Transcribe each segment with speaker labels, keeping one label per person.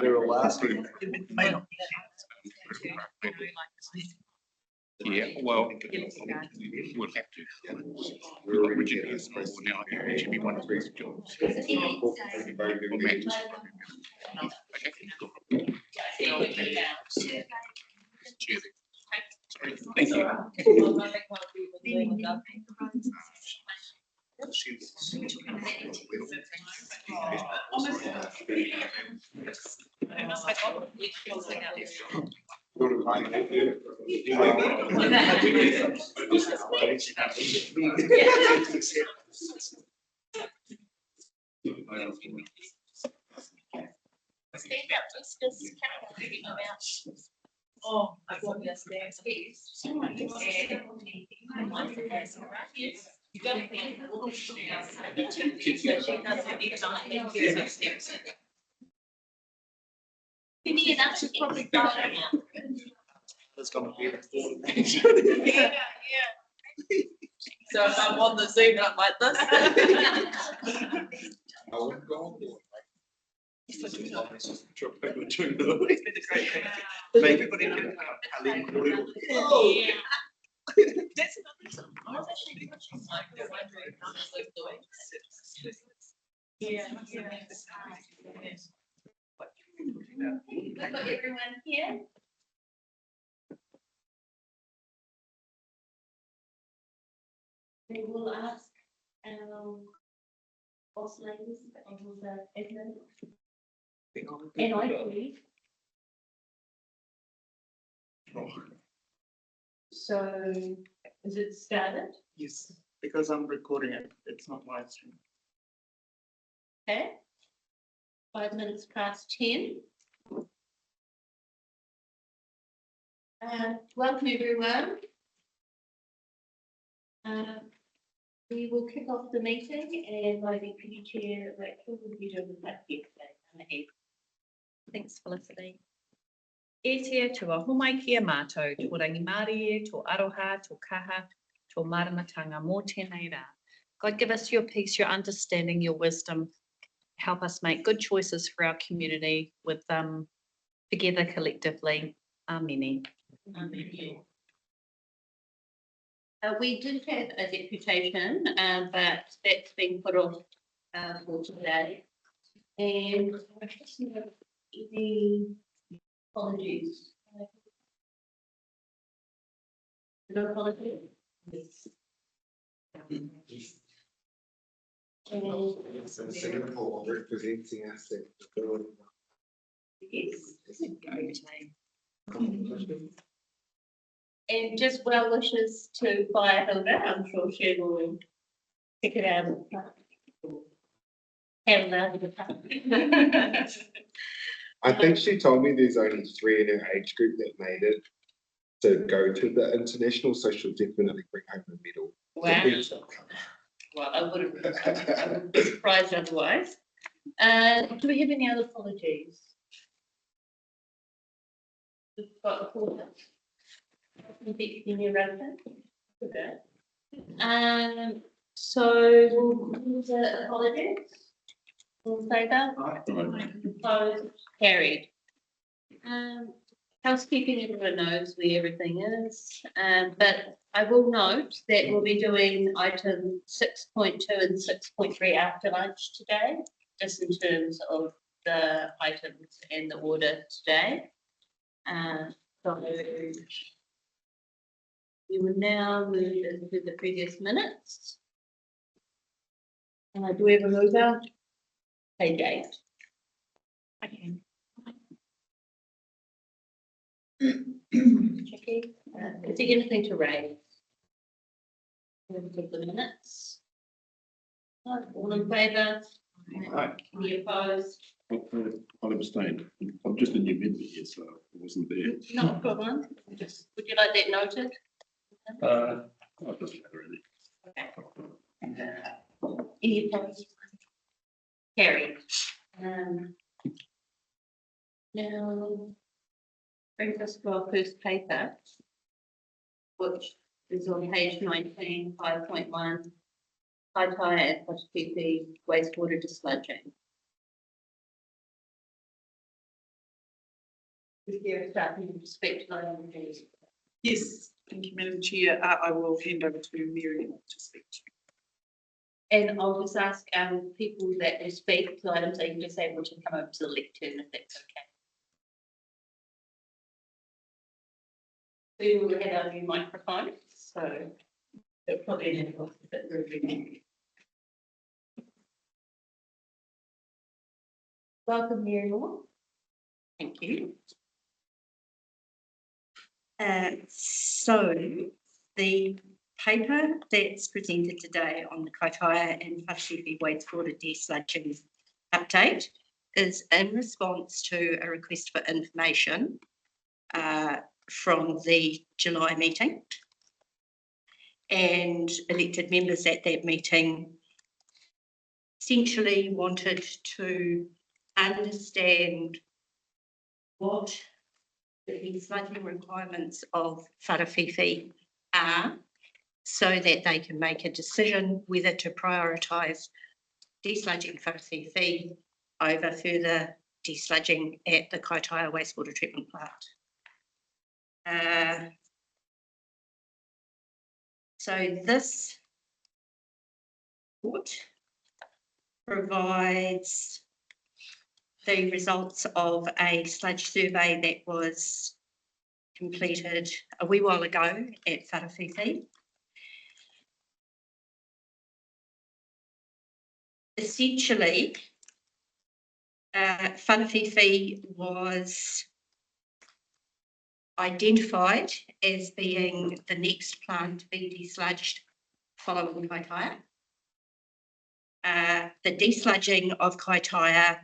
Speaker 1: They're a last week.
Speaker 2: Yeah, well, we'll have to. We've got Richard here now, it should be one of his jobs. Or Matt. Okay. Thank you.
Speaker 3: Oh, I got this there. You don't think. That's probably better.
Speaker 1: That's gonna be.
Speaker 3: Yeah. So if I'm on the Zoom, I'm like this.
Speaker 1: I wouldn't go on board. Maybe everybody can.
Speaker 3: Yeah. That's another. I was actually watching like the wondering how it's like doing. Yeah.
Speaker 4: We've got everyone here. We will ask boss ladies and the admin. And I believe. So is it started?
Speaker 5: Yes, because I'm recording it, it's not live stream.
Speaker 4: Okay. 5 minutes past 10. Welcome everyone. We will kick off the meeting and my deputy chair, Rachel, will be doing the platform today.
Speaker 6: Thanks, Felicity. E tia tua homai kia mātou, tō rangi Māori e, tō aroha, tō kaha, tō maramatanga, mō tēnei rā. God, give us your peace, your understanding, your wisdom. Help us make good choices for our community with together collectively. Amen.
Speaker 4: Amen. We did have a deputation, but that's been put off for today. And I just need any apologies. No apologies? Yes.
Speaker 1: Singapore representing us.
Speaker 4: Yes. And just well wishes to Fire Hilda. I'm sure she will pick it out.
Speaker 7: I think she told me there's only 3 in her age group that made it to go to the international, so she'll definitely bring home a medal.
Speaker 4: Wow. Well, I wouldn't be surprised otherwise. Do we have any other apologies? We've got a quarter. Okay. So we'll the apologies. All in favour? Opposed? Carried. Housekeeping, everyone knows where everything is, but I will note that we'll be doing item 6.2 and 6.3 after lunch today, just in terms of the items and the order today. So we will now move into the previous minutes. Do we have a mover? Page 8.
Speaker 6: Okay.
Speaker 4: Jackie, is there anything to raise? We'll take the minutes. All in favour?
Speaker 2: Right.
Speaker 4: Any opposed?
Speaker 2: I'll abstain. I'm just a new member here, so I wasn't there.
Speaker 4: Not a problem. Would you like that noted?
Speaker 2: It doesn't matter really.
Speaker 4: Okay. Any opposed? Carried. Now, brings us to our first paper, which is on page 19, 5.1. Kaitaia and Whakawhiwhi wastewater dislodging. Is there a start in respect to item D?
Speaker 3: Yes, thank you, Madam Chair. I will hand over to Mary to speak to.
Speaker 4: And I'll just ask people that will speak to items, are you just able to come over to the lectern if that's okay? We will have our new microphone, so it'll probably enable us to fit through everything. Welcome, Mary Moore.
Speaker 8: Thank you. So the paper that's presented today on the Kaitaia and Whakawhiwhi wastewater desludging update is in response to a request for information from the July meeting. And elected members at that meeting essentially wanted to understand what the desludging requirements of Whakawhiwhi are so that they can make a decision whether to prioritise desludging Whakawhiwhi over further desludging at the Kaitaia wastewater treatment plant. So this report provides the results of a sludge survey that was completed a wee while ago at Whakawhiwhi. Essentially, Whakawhiwhi was identified as being the next plant to be desludged following Kaitaia. The desludging of Kaitaia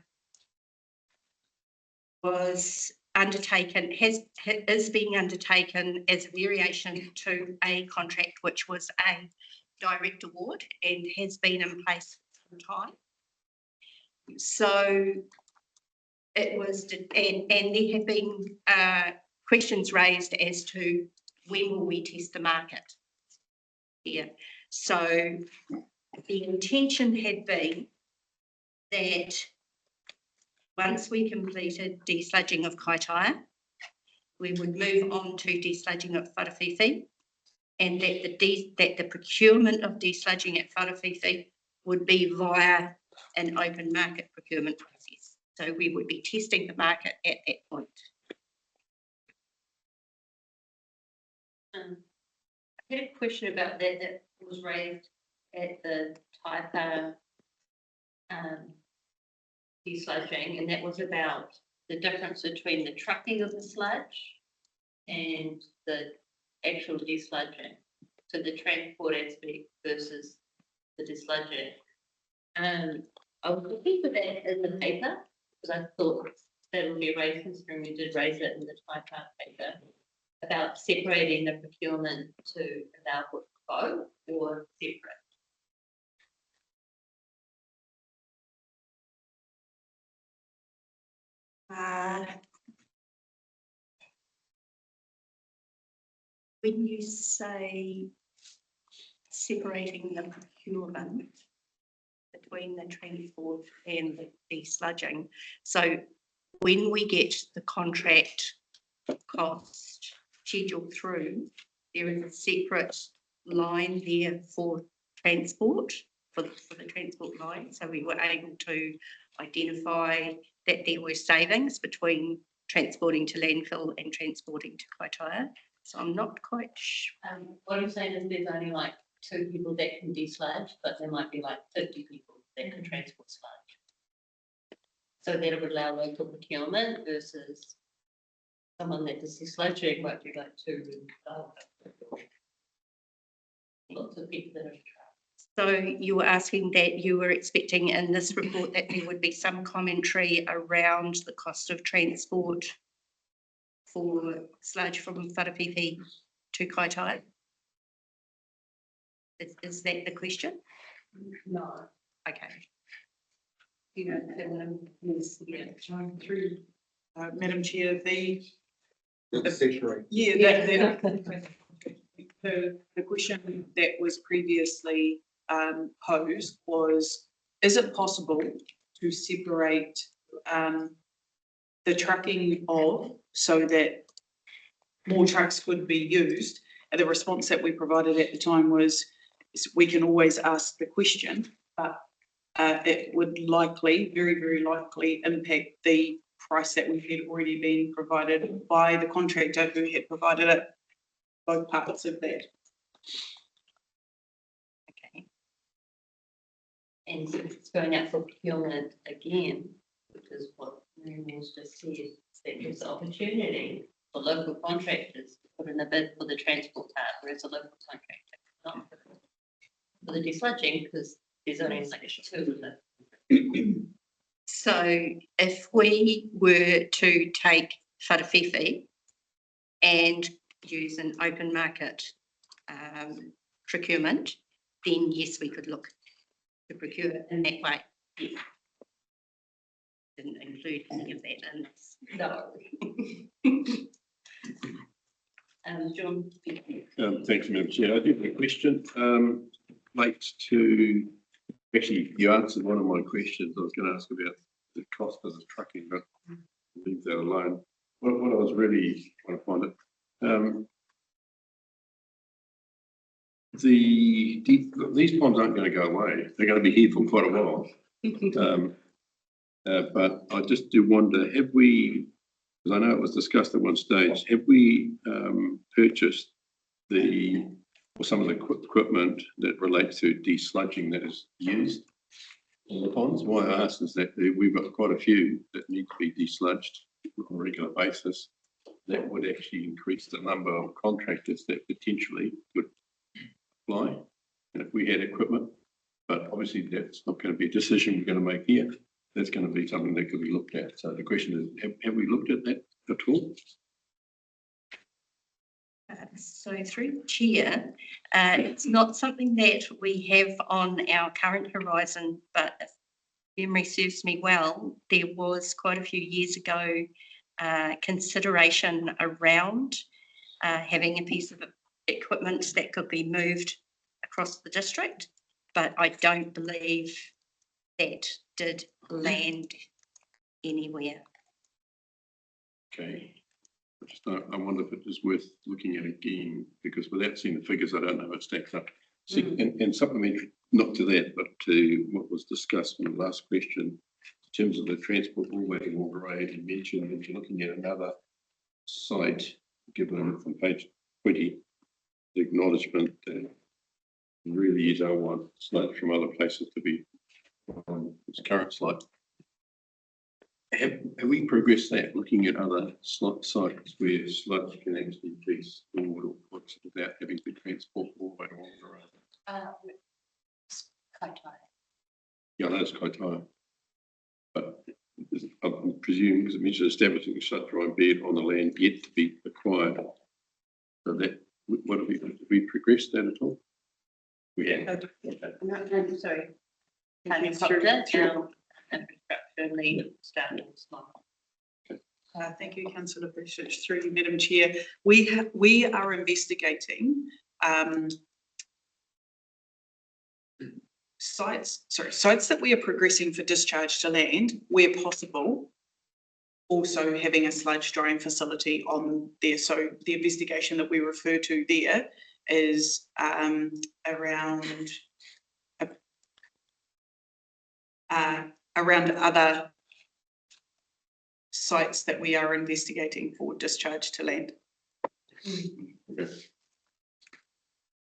Speaker 8: was undertaken, is being undertaken as a variation to a contract which was a direct award and has been in place for some time. So it was, and there have been questions raised as to when will we test the market here. So the intention had been that once we completed desludging of Kaitaia, we would move on to desludging of Whakawhiwhi, and that the procurement of desludging at Whakawhiwhi would be via an open market procurement process. So we would be testing the market at that point.
Speaker 4: I had a question about that was raised at the Taipa desludging, and that was about the difference between the trucking of the sludge and the actual desludging. So the transport aspect versus the desludging. I was looking for that in the paper because I thought that would be raised, considering we did raise it in the Taipa paper, about separating the procurement to allow for both or separate.
Speaker 8: When you say separating the procurement between the transport and the desludging, so when we get the contract cost scheduled through, there is a separate line there for transport, for the transport line. So we were able to identify that there were savings between transporting to landfill and transporting to Kaitaia. So I'm not quite sure.
Speaker 4: What I'm saying is there's only like 2 people that can desludge, but there might be like 50 people that can transport sludge. So that would allow local procurement versus someone that does desludging might be like 2 lots of people that are.
Speaker 8: So you were asking that you were expecting in this report that there would be some commentary around the cost of transport for sludge from Whakawhiwhi to Kaitaia? Is that the question?
Speaker 4: No.
Speaker 8: Okay.
Speaker 4: You know,
Speaker 3: Yeah, through Madam Chair,
Speaker 1: The separate.
Speaker 3: the question that was previously posed was, is it possible to separate the trucking of, so that more trucks could be used? And the response that we provided at the time was, we can always ask the question, but it would likely, very, very likely impact the price that we had already been provided by the contractor who had provided it, both parts of that.
Speaker 4: Okay. And since it's going out for procurement again, which is what Mary Moore's just said, that gives the opportunity for local contractors to put in a bid for the transport part, whereas a local contractor not for the desludging, because there's only like 2 of them.
Speaker 8: So if we were to take wharawhiwhi and use an open market procurement, then yes, we could look to procure it in that way. Yeah. Didn't include any of that in this.
Speaker 4: No. John.
Speaker 9: Thanks, Madam Chair. I do have a question, relates to, actually, you answered one of my questions. I was going to ask about the cost of the trucking, but leave that alone. What I was really trying to find it, these ponds aren't going to go away. They're going to be here for quite a while. But I just do wonder, have we, because I know it was discussed at one stage, have we purchased some of the equipment that relates to desludging that is used in the ponds? Why I ask is that we've got quite a few that need to be desludged on a regular basis. That would actually increase the number of contractors that potentially could apply, and if we had equipment. But obviously that's not going to be a decision we're going to make here. That's going to be something that could be looked at. So the question is, have we looked at that at all?
Speaker 8: So through the chair, it's not something that we have on our current horizon, but if memory serves me well, there was quite a few years ago consideration around having a piece of equipment that could be moved across the district, but I don't believe that did land anywhere.
Speaker 9: Okay. I wonder if it is worth looking at again, because without seeing the figures, I don't know if it stacks up. And supplementary, not to that, but to what was discussed in the last question, in terms of the transport all-way to Whangarei, you mentioned that you're looking at another site, given on page 20, the acknowledgement that really is our one slide from other places to be on its current slide. Have we progressed that, looking at other sites where sludge can actually be stored or put without having to transport all the way to Whangarei?
Speaker 4: Quite tight.
Speaker 9: Yeah, I know it's quite high. But I presume, because it mentions establishing a shut dry bed on the land yet to be acquired. So that, what have we progressed that at all? We have.
Speaker 4: No, sorry. Infrastructure lead started
Speaker 3: Thank you, Councillor Bishop. Through you, Madam Chair. We are investigating sites that we are progressing for discharge to land where possible, also having a sludge drying facility on there. So the investigation that we refer to there is around other sites that we are investigating for discharge to land.
Speaker 9: Okay.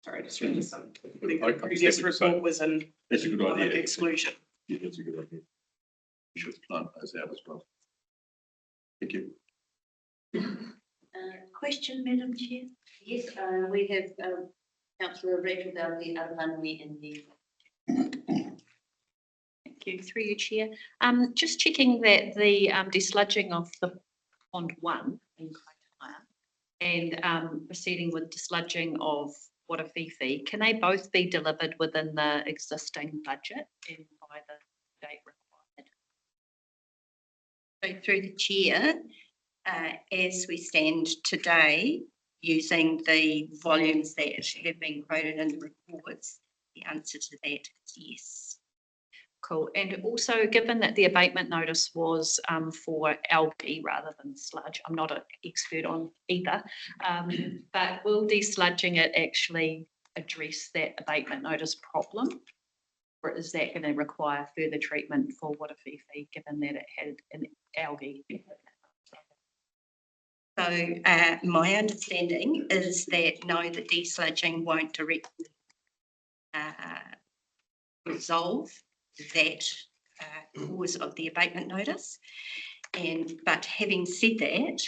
Speaker 3: Sorry, just reading some. The previous report was in
Speaker 9: That's a good idea.
Speaker 3: public exclusion.
Speaker 9: Yeah, that's a good idea. We should plant those out as well. Thank you.
Speaker 8: Question, Madam Chair?
Speaker 4: Yes, we have Councillor Rachel Dowdy Aranui in the.
Speaker 6: Thank you. Through you, Chair. Just checking that the desludging of the pond 1 in Kaitaia and proceeding with desludging of Wharawhiwhi, can they both be delivered within the existing budget and by the date required?
Speaker 8: So through the chair, as we stand today, using the volumes that have been quoted in the reports, the answer to that is yes.
Speaker 6: Cool. And also, given that the abatement notice was for algae rather than sludge, I'm not an expert on either, but will desludging it actually address that abatement notice problem? Or is that going to require further treatment for Waterwhiwhi, given that it had an algae?
Speaker 8: So my understanding is that no, the desludging won't directly resolve that cause of the abatement notice. But having said that,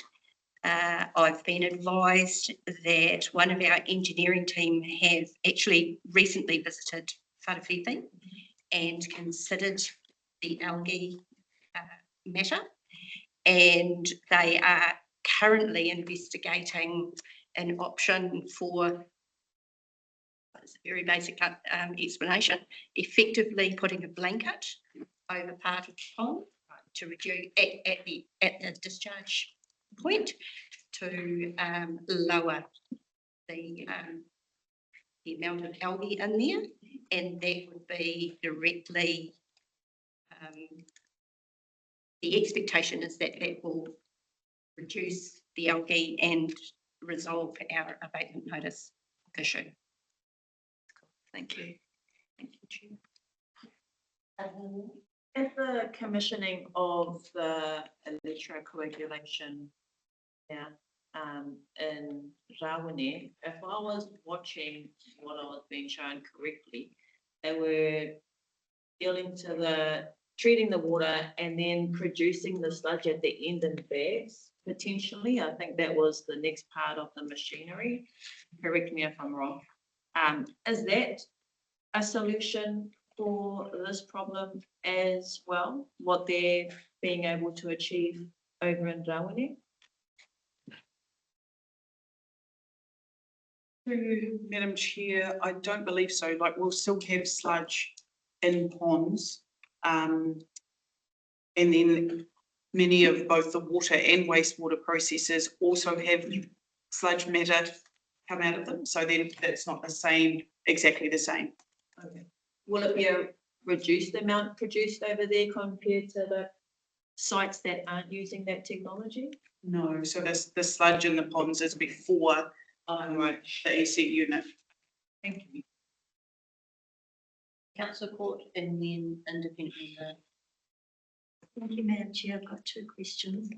Speaker 8: I've been advised that one of our engineering team have actually recently visited Wharewhiwhi and considered the algae matter, and they are currently investigating an option for, it's a very basic explanation, effectively putting a blanket over part of the pond to reduce at the discharge point to lower the amount of algae in there, and that would be directly, the expectation is that that will reduce the algae and resolve our abatement notice issue.
Speaker 6: Thank you. Thank you, Chair.
Speaker 3: At the commissioning of the electrocoagulation in Rawene, if I was watching what I was being shown correctly, they were treating the water and then producing the sludge at the end in bags, potentially. I think that was the next part of the machinery. Correct me if I'm wrong. Is that a solution for this problem as well, what they're being able to achieve over in Rawene? Madam Chair, I don't believe so. Like, we'll still have sludge in ponds. And then many of both the water and wastewater processes also have sludge matter come out of them. So then that's not the same, exactly the same. Okay. Will it be a reduced amount produced over there compared to the sites that aren't using that technology? No, so the sludge in the ponds is before the EC unit. Thank you.
Speaker 4: Councillor Court and then independent member.
Speaker 10: Thank you, Madam Chair. I've got two questions.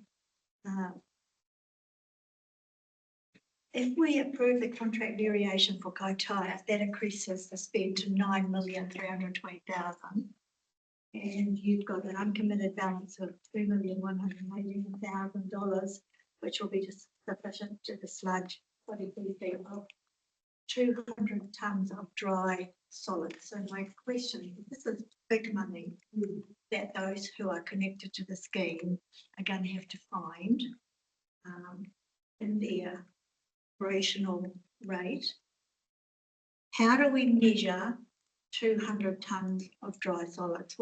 Speaker 10: If we approve the contract variation for Koukou, that increases the spend to $9,320,000. And you've got an uncommitted balance of $2,118,000, which will be just sufficient to the sludge of 200 tonnes of dry solid. So my question, this is big money that those who are connected to the scheme are going to have to find in their operational rate. How do we measure 200 tonnes of dry solids?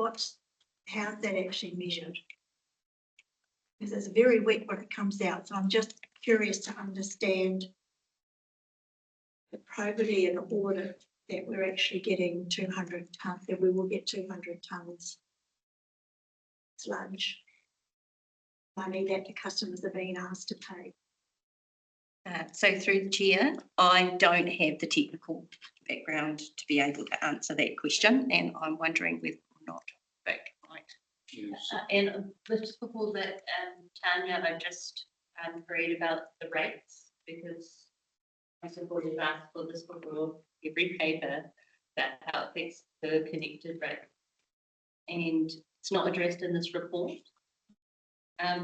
Speaker 10: How's that actually measured? Because it's very wet when it comes out. So I'm just curious to understand the probity and audit that we're actually getting 200 tonnes, that we will get 200 tonnes sludge money that the customers are being asked to pay.
Speaker 8: So through the chair, I don't have the technical background to be able to answer that question, and I'm wondering whether or not Vic might.
Speaker 4: And just before that, Tanya, I just read about the rates, because I suppose you've asked for this before every paper, that how it affects the connected rate. And it's not addressed in this report.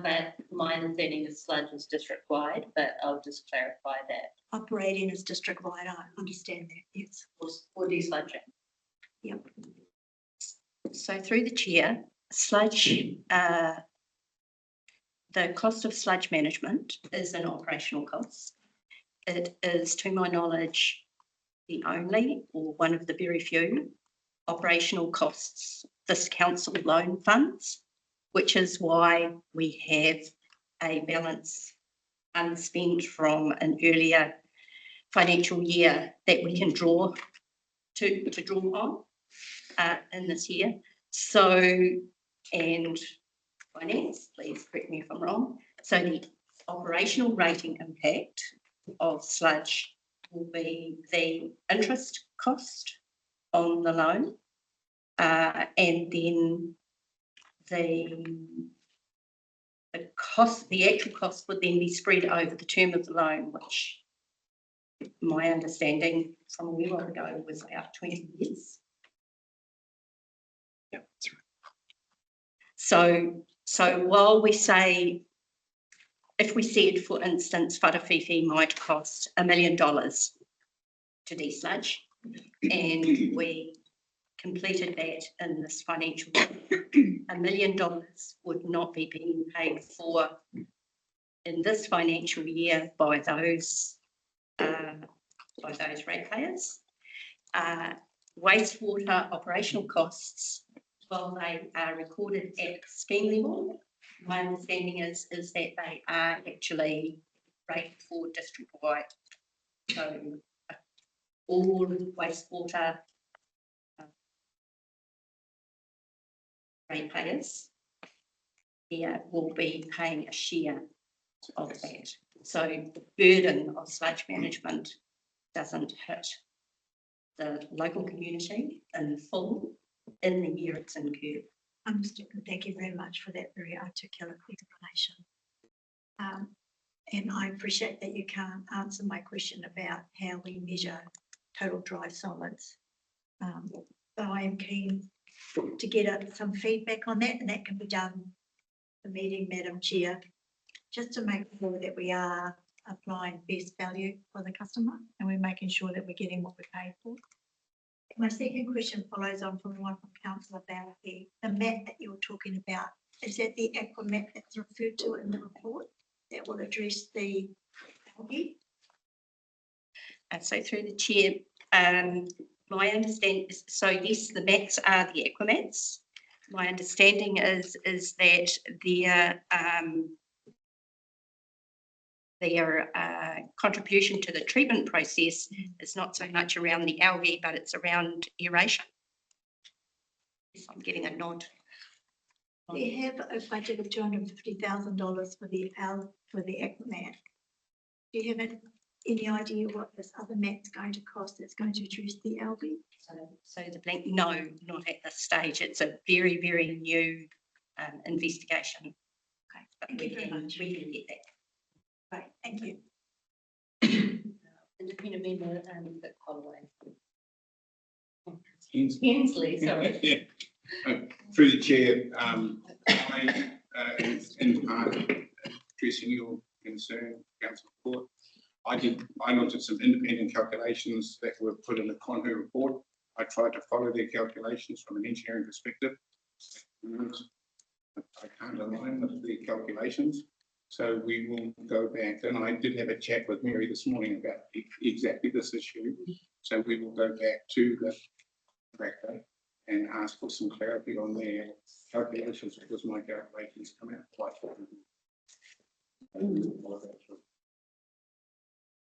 Speaker 4: But my understanding is sludge is district-wide, but I'll just clarify that.
Speaker 10: Operating is district-wide, I understand that, yes.
Speaker 4: For desludging.
Speaker 10: Yep.
Speaker 8: So through the chair, sludge, the cost of sludge management is an operational cost. It is, to my knowledge, the only or one of the very few operational costs this council loan funds, which is why we have a balance unspent from an earlier financial year that we can draw to draw on in this year. So, and finance, please correct me if I'm wrong. So the operational rating impact of sludge will be the interest cost on the loan, and then the actual cost would then be spread over the term of the loan, which my understanding from a while ago was about 20 years.
Speaker 7: Yeah, that's right.
Speaker 8: So while we say, if we said, for instance, wharawhiwhi might cost $1 million to desludge, and we completed that in this financial year, $1 million would not be being paid for in this financial year by those ratepayers. Wastewater operational costs, while they are recorded at scheme level, my understanding is that they are actually rated for district-wide. So all wastewater ratepayers here will be paying a share of that. So the burden of sludge management doesn't hit the local community in full in the year it's incurred.
Speaker 10: Understood. Thank you very much for that very articulate explanation. And I appreciate that you can't answer my question about how we measure total dry solids. But I am keen to get some feedback on that, and that can be done the meeting, Madam Chair, just to make sure that we are applying best value for the customer and we're making sure that we're getting what we paid for. My second question follows on from the one from Councillor about the map that you were talking about. Is that the aqua map that's referred to in the report that will address the algae?
Speaker 8: So through the chair, my understanding is, so yes, the maps are the aqua maps. My understanding is that their contribution to the treatment process is not so much around the algae, but it's around aeration. Yes, I'm getting a nod.
Speaker 10: We have a budget of $250,000 for the aqua map. Do you have any idea what this other map's going to cost that's going to address the algae?
Speaker 8: So the blank, no, not at this stage. It's a very, very new investigation.
Speaker 10: Okay,
Speaker 8: But
Speaker 10: thank you very much.
Speaker 8: We can get that.
Speaker 10: Right, thank you.
Speaker 4: Independent member, Vic Holloway.
Speaker 2: Hensley,
Speaker 4: sorry.
Speaker 2: Through the chair, I, in part, addressing your concern, Council Court. I looked at some independent calculations that were put in the Conhu report. I tried to follow their calculations from an engineering perspective. I can't align with the calculations. So we will go back, and I did have a chat with Mary this morning about exactly this issue. So we will go back to the contractor and ask for some clarity on their calculations, because my calculations come out quite different.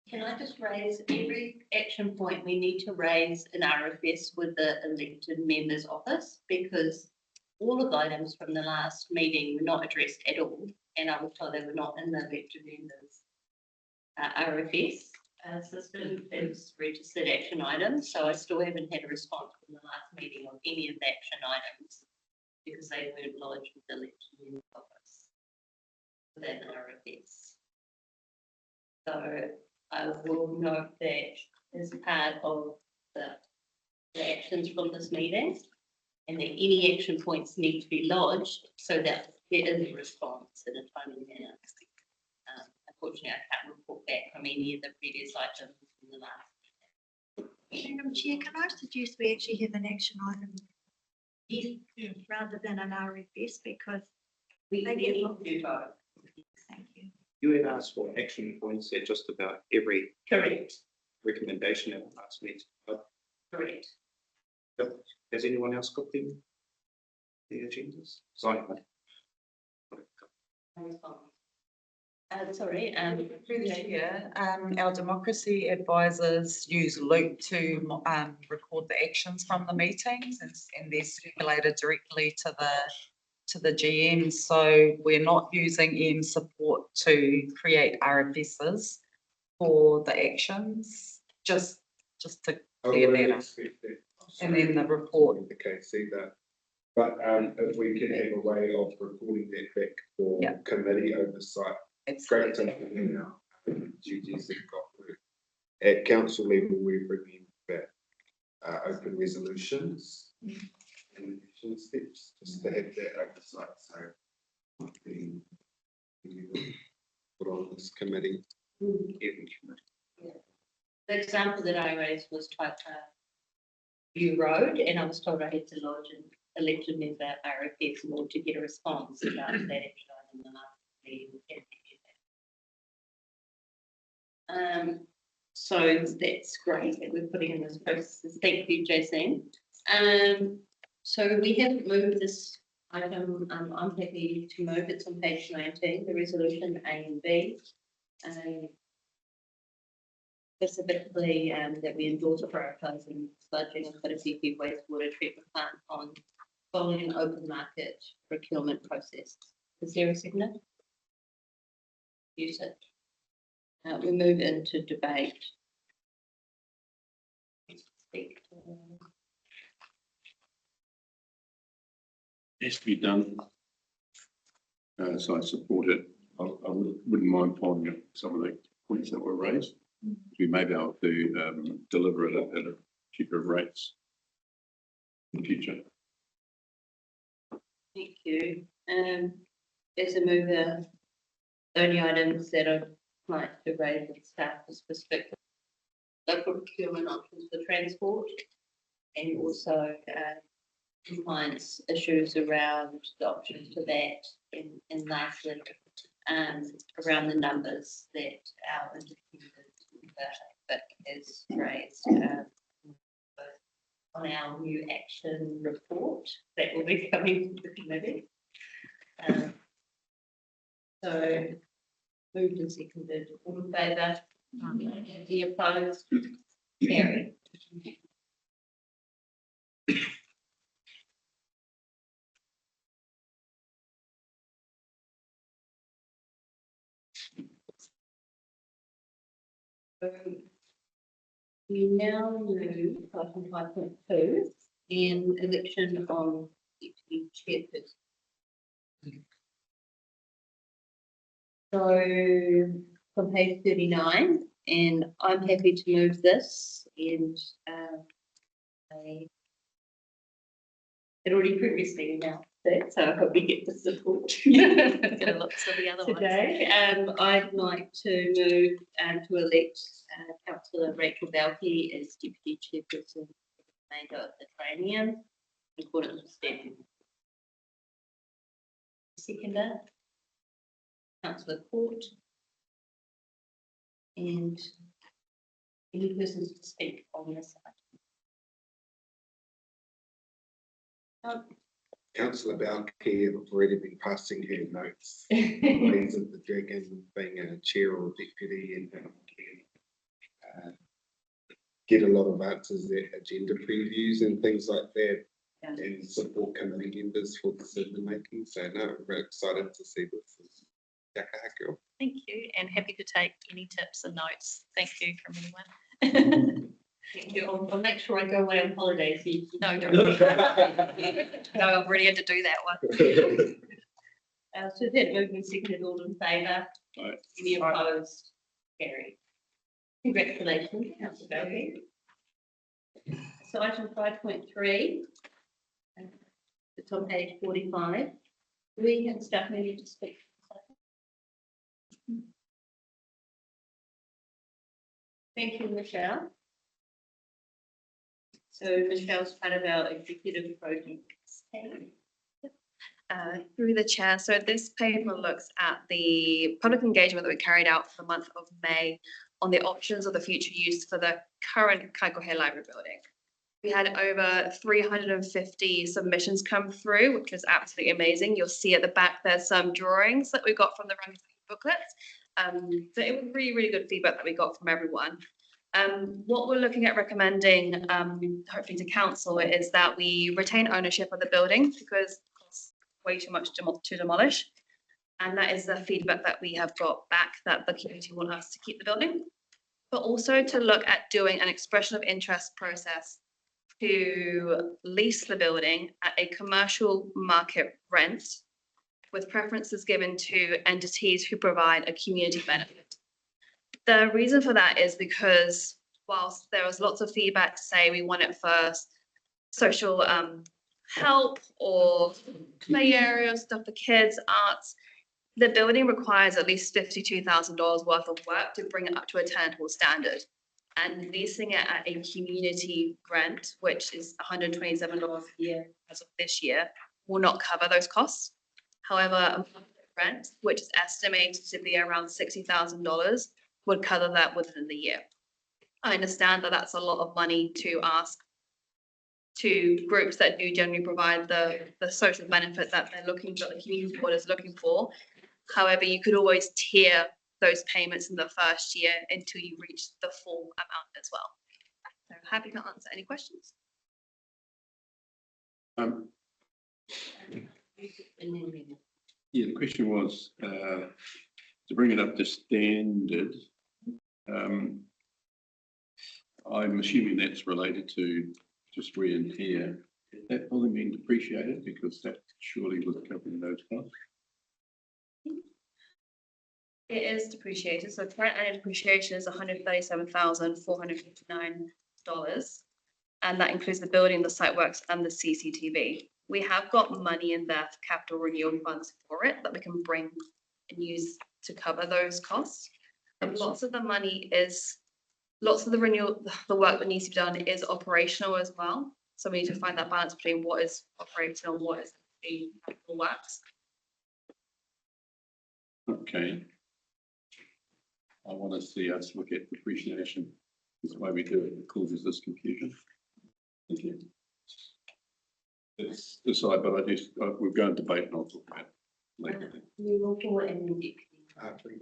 Speaker 4: Can I just raise every action point we need to raise an RFS with the elected member's office, because all of the items from the last meeting were not addressed at all, and I was told they were not in the elected members' RFS system as registered action items. So I still haven't had a response from the last meeting on any of the action items because they weren't lodged with the elected member's office for that RFS. So I will note that as part of the actions from this meeting, and that any action points need to be lodged so that there is a response in a timely manner. Unfortunately, I can't report back from any of the previous items in the last.
Speaker 10: Madam Chair, can I suggest we actually have an action item rather than an RFS, because
Speaker 4: We
Speaker 10: they
Speaker 4: need
Speaker 10: get
Speaker 4: to do both.
Speaker 10: Thank you.
Speaker 1: You had asked for action points at just about every
Speaker 4: Correct,
Speaker 1: recommendation at the last meeting. But
Speaker 4: correct.
Speaker 1: has anyone else got the agendas? Sorry.
Speaker 4: No response. Sorry,
Speaker 11: Through the chair, our democracy advisors use Loop to record the actions from the meetings and they're circulated directly to the GM. So we're not using EM support to create RFSs for the actions, just to
Speaker 7: I
Speaker 11: clear
Speaker 7: would
Speaker 11: that up.
Speaker 7: expect that.
Speaker 11: And then the report.
Speaker 7: Okay, see that. But if we can have a way of recording that back for
Speaker 11: Yeah.
Speaker 7: committee oversight,
Speaker 11: It's
Speaker 7: great to know duties that got work. At council level, we bring in that open resolutions and action steps, just to have that oversight, so. the- Put on this committee, every committee.
Speaker 4: the example that I raised was type View Road, and I was told I had to lodge an elected member RFS in order to get a response about that action in the last meeting. So that's great that we're putting in this process. Thank you, Jason. So we haven't moved this item. I'm happy to move. It's on page 19, the resolution A and B. Specifically, that we endorse prioritising sludging of Wharatiki wastewater treatment plant on following an open market procurement process. Is there a signature? Use it. We move into debate. Speak to-
Speaker 9: Has to be done. So I support it. I wouldn't mind following up some of the points that were raised. We may be able to deliver it at a cheaper rates in the future.
Speaker 4: Thank you. As a mover, the only items that I'd like to raise with staff is specific local procurement options for transport and also compliance issues around the options for that and lastly around the numbers that our independent has raised on our new action report that will be coming to the committee. So moved and seconded, all in favour? Any opposed? Carried. We now move to item 5.2 in election of deputy chairperson. So from page 39, and I'm happy to move this and it already previously announced that, so I hope we get the support.
Speaker 6: Gonna look for the other ones.
Speaker 4: Today, I'd like to move to elect Councillor Rachel Balke as Deputy Chairperson of the remainder of the Training in accordance with statute. Seconder, Councillor Court, and any persons to speak on this item.
Speaker 7: Councillor Balke have already been passing her notes. Ways of the dragon being a chair or deputy and can get a lot of answers at agenda previews and things like that.
Speaker 4: Yeah.
Speaker 7: And support committee members for decision making. So no, we're excited to see this.
Speaker 6: Thank you, and happy to take any tips and notes. Thank you from anyone.
Speaker 4: Thank you. I'll make sure I go away on holiday. So you can-
Speaker 6: No, don't. No, I've already had to do that one.
Speaker 4: So that movement seconded, all in favour?
Speaker 9: Aye.
Speaker 4: Any opposed? Carried. Congratulations, Councillor Balke. So item 5.3. It's on page 45. Do we have staff member to speak? Thank you, Michelle. So Michelle's part of our executive projects team.
Speaker 12: Through the chair. So this paper looks at the public engagement that we carried out for the month of May on the options of the future use for the current Kaikohe Library building. We had over 350 submissions come through, which was absolutely amazing. You'll see at the back there's some drawings that we got from the Rangi booklets. So it was really, really good feedback that we got from everyone. What we're looking at recommending, hopefully to council, is that we retain ownership of the building because it costs way too much to demolish. And that is the feedback that we have got back, that the community want us to keep the building. But also to look at doing an expression of interest process to lease the building at a commercial market rent with preferences given to entities who provide a community benefit. The reason for that is because whilst there was lots of feedback to say we want it for social help or play areas, stuff for kids, arts, the building requires at least $52,000 worth of work to bring it up to a tenable standard. And leasing it at a community rent, which is $127 a year as of this year, will not cover those costs. However, a market rent, which is estimated to be around $60,000, would cover that within the year. I understand that that's a lot of money to ask to groups that do generally provide the social benefit that they're looking for, the community board is looking for. However, you could always tier those payments in the first year until you reach the full amount as well. So happy to answer any questions.
Speaker 9: Yeah, the question was to bring it up to standard. I'm assuming that's related to just wear and tear. Has that only been depreciated because that surely was covering those costs?
Speaker 12: It is depreciated, so current annual depreciation is $137,459, and that includes the building, the site works, and the CCTV. We have got money in there for capital renewal funds for it that we can bring and use to cover those costs. And lots of the money is, lots of the renewal, the work that needs to be done is operational as well. So we need to find that balance between what is operational and what is the capital works.
Speaker 9: Okay. I want to see us look at depreciation. That's why we do it. It causes this confusion. Thank you. It's aside, but we'll go and debate and I'll talk about it later.
Speaker 7: Thank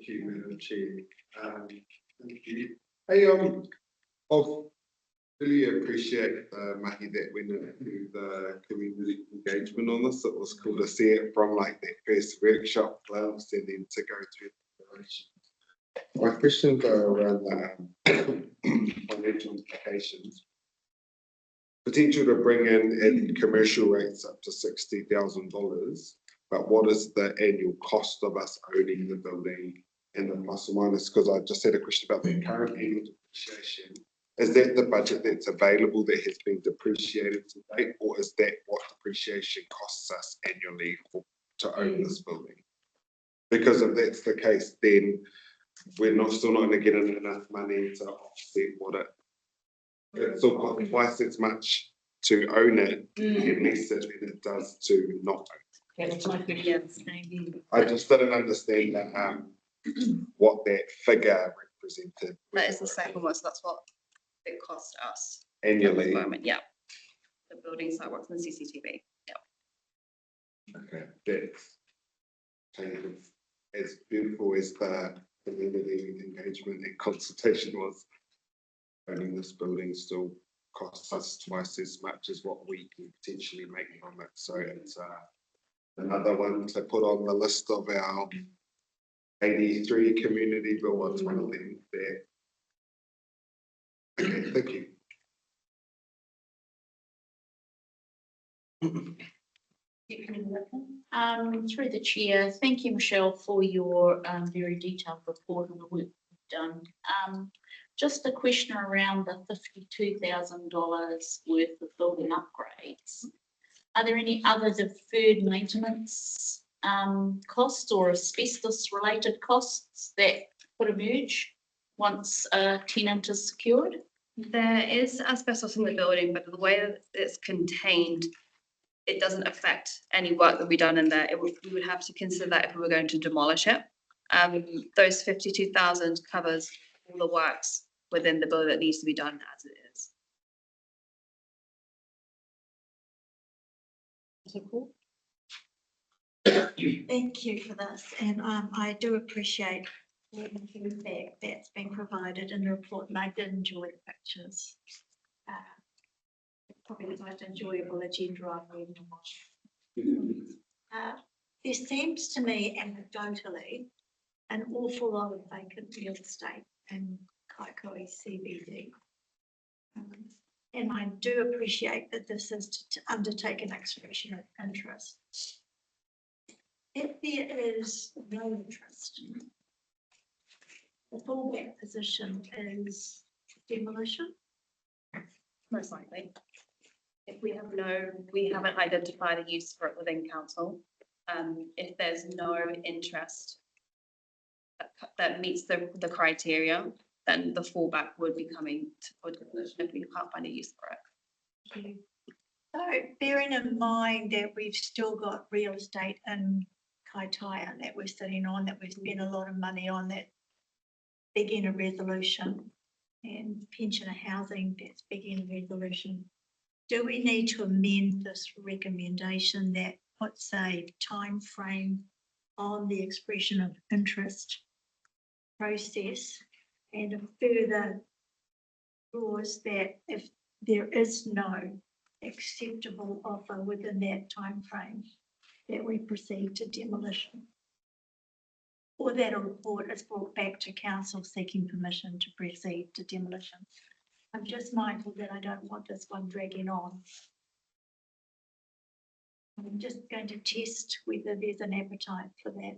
Speaker 7: you, Madam Chair. Thank you. Hey, I really appreciate the mahi that went into the community engagement on this. It was cool to see it from like that first workshop glimpse and then to go through the relations. My questions are around the financial implications. Potential to bring in commercial rates up to $60,000, but what is the annual cost of us owning the building and the plus or minus? Because I just had a question about the current annual depreciation. Is that the budget that's available that has been depreciated to date, or is that what depreciation costs us annually to own this building? Because if that's the case, then we're still not going to get enough money to offset what it still costs twice as much to own it and lease it than it does to not own it. I just didn't understand that, what that figure represented.
Speaker 12: That is the second one, so that's what it cost us.
Speaker 7: Annually.
Speaker 12: At the moment, yeah. The building, site works, and the CCTV, yeah.
Speaker 7: Okay, that's kind of as beautiful as the community engagement and consultation was. Owning this building still costs us twice as much as what we can potentially make from it. So it's another one to put on the list of our 83 community buildings, one of them there. Okay, thank you.
Speaker 13: Through the chair, thank you, Michelle, for your very detailed report on the work you've done. Just a question around the $52,000 worth of building upgrades. Are there any other deferred maintenance costs or asbestos related costs that could emerge once a tenant is secured?
Speaker 12: There is asbestos in the building, but the way that it's contained, it doesn't affect any work that we've done in there. We would have to consider that if we were going to demolish it. Those 52,000 covers all the works within the building that needs to be done as it is.
Speaker 10: Thank you for this, and I do appreciate In fact, that's been provided in the report, and I did enjoy the pictures. Probably the most enjoyable agenda I've read in a while. There seems to me anecdotally an awful lot of vacant real estate in Koukou CBD. And I do appreciate that this is to undertake an expression of interest. If there is no interest, the fallback position is demolition.
Speaker 12: Most likely. If we haven't identified a use for it within council. If there's no interest that meets the criteria, then the fallback would be coming to demolition if we can't find a use for it.
Speaker 10: So bearing in mind that we've still got real estate in Kaitaia that we're sitting on, that we've spent a lot of money on, that begging a resolution, and pensioner housing that's begging a resolution, do we need to amend this recommendation that puts a time frame on the expression of interest process, and a further clause that if there is no acceptable offer within that time frame, that we proceed to demolition? Or that a report is brought back to council seeking permission to proceed to demolition. I'm just mindful that I don't want this one dragging on. I'm just going to test whether there's an appetite for that.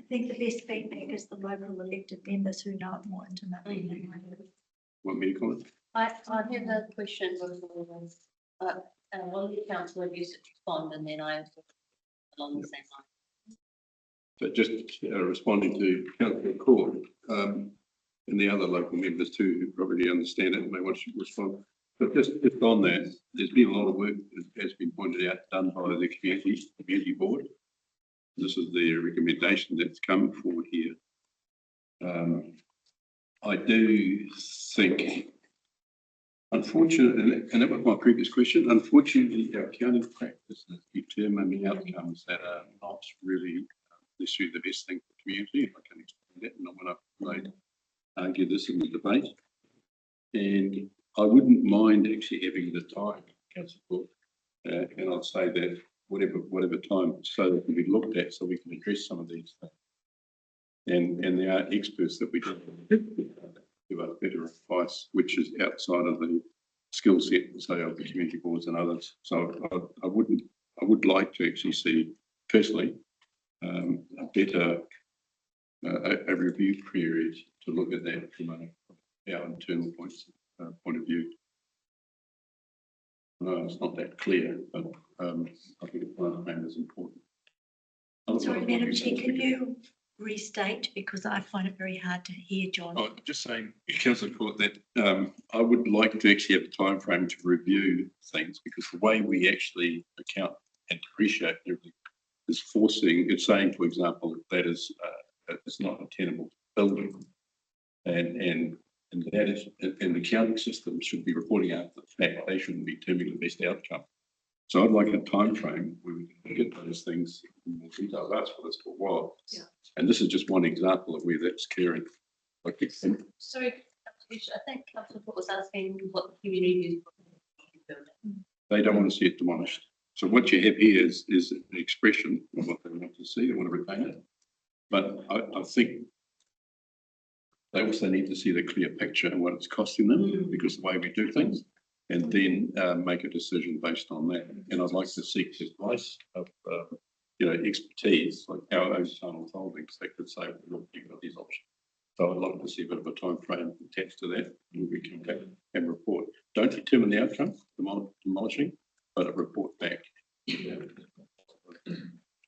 Speaker 10: I think the best feedback is the local elected members who know it more intimately than I do.
Speaker 9: Want me to comment?
Speaker 4: I have a question before, one of the councillor views to respond, and then I also along the same line.
Speaker 9: So just responding to Councillor Court, and the other local members too, who probably understand it and may want to respond. But just on that, there's been a lot of work, as has been pointed out, done by the community board. This is the recommendation that's come forward here. I do think, unfortunately, and that was my previous question, unfortunately, our accounting practices determine the outcomes that are not really necessarily the best thing for the community. I can explain that, and I'm going to argue this in the debate. And I wouldn't mind actually having the time, Councillor Cook, and I'd say that whatever time, so that can be looked at, so we can address some of these things. And there are experts that we can give us better advice, which is outside of the skill set, say, of the community boards and others. So I would like to actually see, personally, a better a review period to look at that from our internal point of view. No, it's not that clear, but I think the time frame is important.
Speaker 10: Sorry, Madam Chair, can you restate, because I find it very hard to hear, John.
Speaker 9: Oh, just saying, Councillor Court, that I would like to actually have a time frame to review things, because the way we actually account and depreciate everything is forcing, it's saying, for example, that is it's not a tenable building, and that is, and the accounting system should be reporting out the fact they shouldn't be determining the best outcome. So I'd like a time frame where we can look at those things in more detail. I've asked for this for a while.
Speaker 10: Yeah.
Speaker 9: And this is just one example of where that's caring. Like,
Speaker 4: Sorry, I think Councillor Court was asking what the community views.
Speaker 9: they don't want to see it demolished. So what you have here is an expression of what they want to see. They want to retain it. But I think they also need to see the clear picture and what it's costing them, because the way we do things, and then make a decision based on that. And I'd like to seek the advice of, expertise, like our own tunnel holdings, they could say, look, you've got these options. So I'd like to see a bit of a time frame attached to that, and we can come back and report. Don't determine the outcome, demolishing, but a report back.
Speaker 10: Can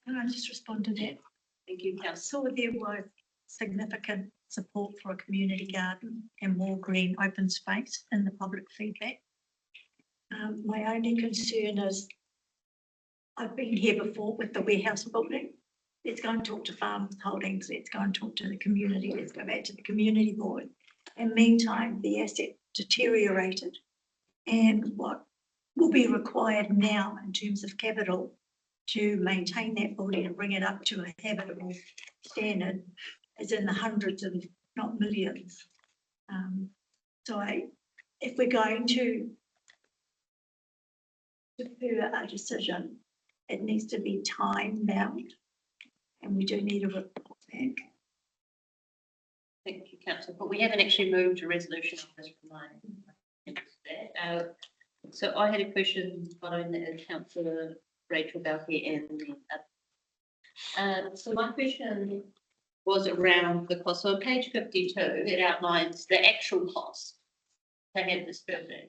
Speaker 10: I just respond to that?
Speaker 4: Thank you,
Speaker 10: I saw there was significant support for a community garden and more green open space in the public feedback. My only concern is, I've been here before with the warehouse building. Let's go and talk to farm holdings. Let's go and talk to the community. Let's go back to the community board. And meantime, the asset deteriorated. And what will be required now in terms of capital to maintain that building and bring it up to a habitable standard is in the hundreds of, not millions. So if we're going to defer a decision, it needs to be time bound, and we do need a report back.
Speaker 4: Thank you, councillor, but we haven't actually moved a resolution on this from mine. So I had a question following the councillor Rachel Balky and so my question was around the cost. So on page 52, it outlines the actual cost to have this building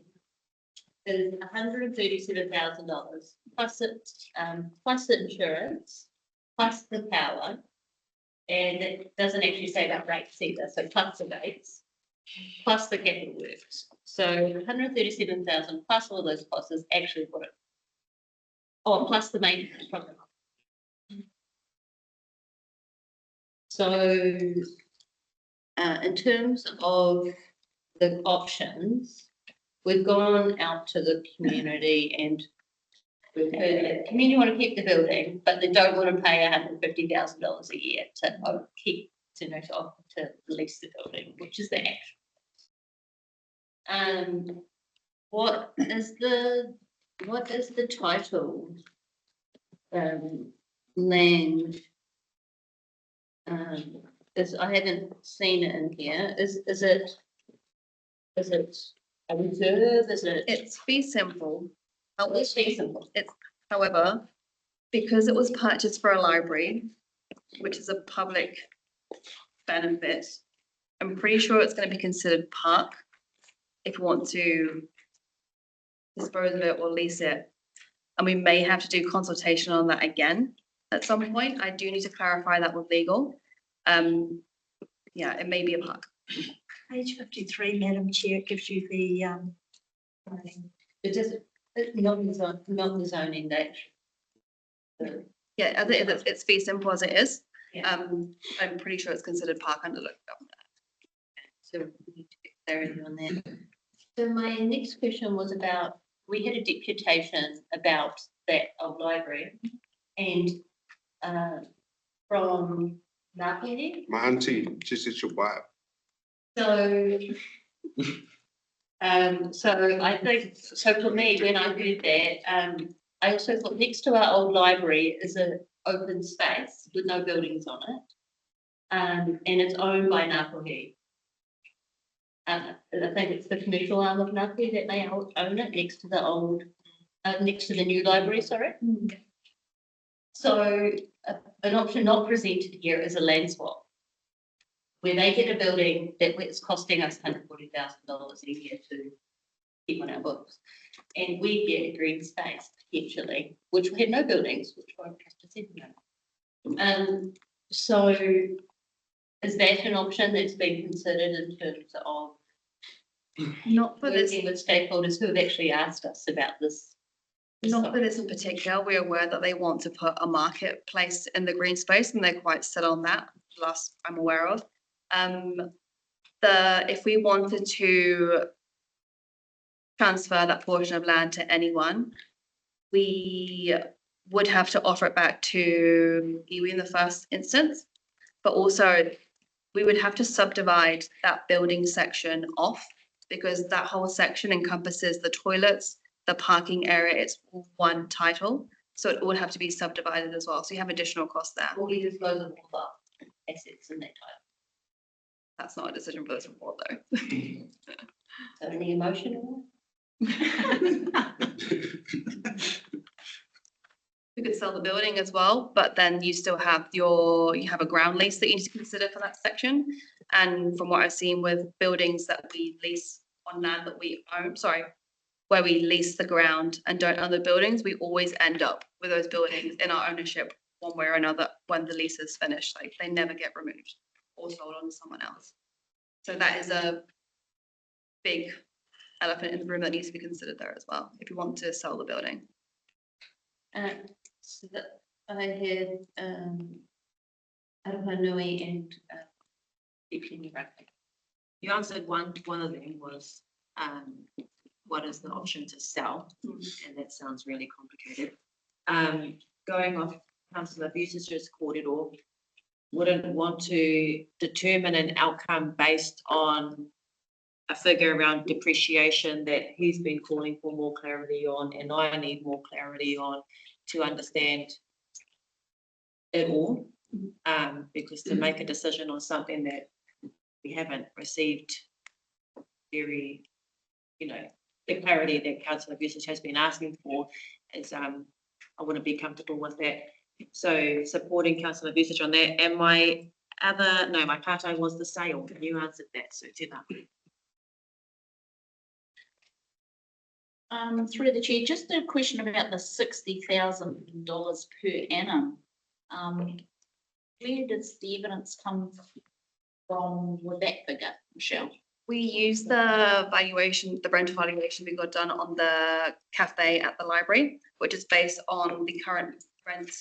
Speaker 4: is $137,000 plus it, plus the insurance, plus the power. And it doesn't actually say about rates either, so plus the rates, plus the capital works. So 137,000 plus all those costs is actually what it, oh, plus the maintenance from the. So in terms of the options, we've gone out to the community and we've heard that the community want to keep the building, but they don't want to pay $150,000 a year to keep, to lease the building, which is the actual. What is the title? Land. I haven't seen it in here. Is it a reserve? Is it?
Speaker 12: It's fee simple.
Speaker 4: It's fee simple.
Speaker 12: However, because it was purchased for a library, which is a public benefit, I'm pretty sure it's going to be considered park if you want to dispose of it or lease it. And we may have to do consultation on that again at some point. I do need to clarify that with legal. Yeah, it may be a park.
Speaker 10: Page 53, Madam Chair, gives you the
Speaker 4: It just, it's not the zoning that.
Speaker 12: Yeah, as it is, it's fee simple as it is.
Speaker 4: Yeah.
Speaker 12: I'm pretty sure it's considered park under local government.
Speaker 4: So we need to get clarity on that. So my next question was about, we had a deputation about that old library and from Ngāpuhi.
Speaker 7: My auntie, she's your wife.
Speaker 4: So I think, so for me, when I heard that, I also thought next to our old library is an open space with no buildings on it. And it's owned by Ngāpuhi. I think it's the commercial arm of Ngāpuhi that may own it next to the old, next to the new library, sorry. So an option not presented here is a land swap, where they get a building that is costing us $140,000 a year to keep on our books. And we get a green space potentially, which we had no buildings, which were just no. So is that an option that's been considered in terms of
Speaker 12: Not for this,
Speaker 4: working with stakeholders who have actually asked us about this?
Speaker 12: not for this in particular. We're aware that they want to put a marketplace in the green space and they're quite set on that, last I'm aware of. If we wanted to transfer that portion of land to anyone, we would have to offer it back to iwi in the first instance, but also we would have to subdivide that building section off because that whole section encompasses the toilets, the parking area, it's one title. So it would have to be subdivided as well. So you have additional costs there.
Speaker 4: Will we dispose of all the assets in that title?
Speaker 12: That's not a decision for this report though.
Speaker 4: So any emotional?
Speaker 12: You could sell the building as well, but then you still have you have a ground lease that you need to consider for that section. And from what I've seen with buildings that we lease on land that we own, where we lease the ground and don't own the buildings, we always end up with those buildings in our ownership one way or another when the lease is finished. Like they never get removed or sold on to someone else. So that is a big elephant in the room that needs to be considered there as well, if you want to sell the building.
Speaker 4: So that I had Aruhanui and Ipini Rugby.
Speaker 14: You answered one of them was what is the option to sell? And that sounds really complicated. going off councillor Busis's corridor, wouldn't want to determine an outcome based on a figure around depreciation that he's been calling for more clarity on, and I need more clarity on to understand it all. Because to make a decision on something that we haven't received very, the clarity that councillor Busis has been asking for is, I wouldn't be comfortable with that. So supporting councillor Busis on that. And my part I was the sale. You answered that, so Tina.
Speaker 13: Through the chair, just a question about the $60,000 per annum. Where does the evidence come from with that figure, Michelle?
Speaker 12: We use the valuation, the rental valuation we got done on the cafe at the library, which is based on the current rent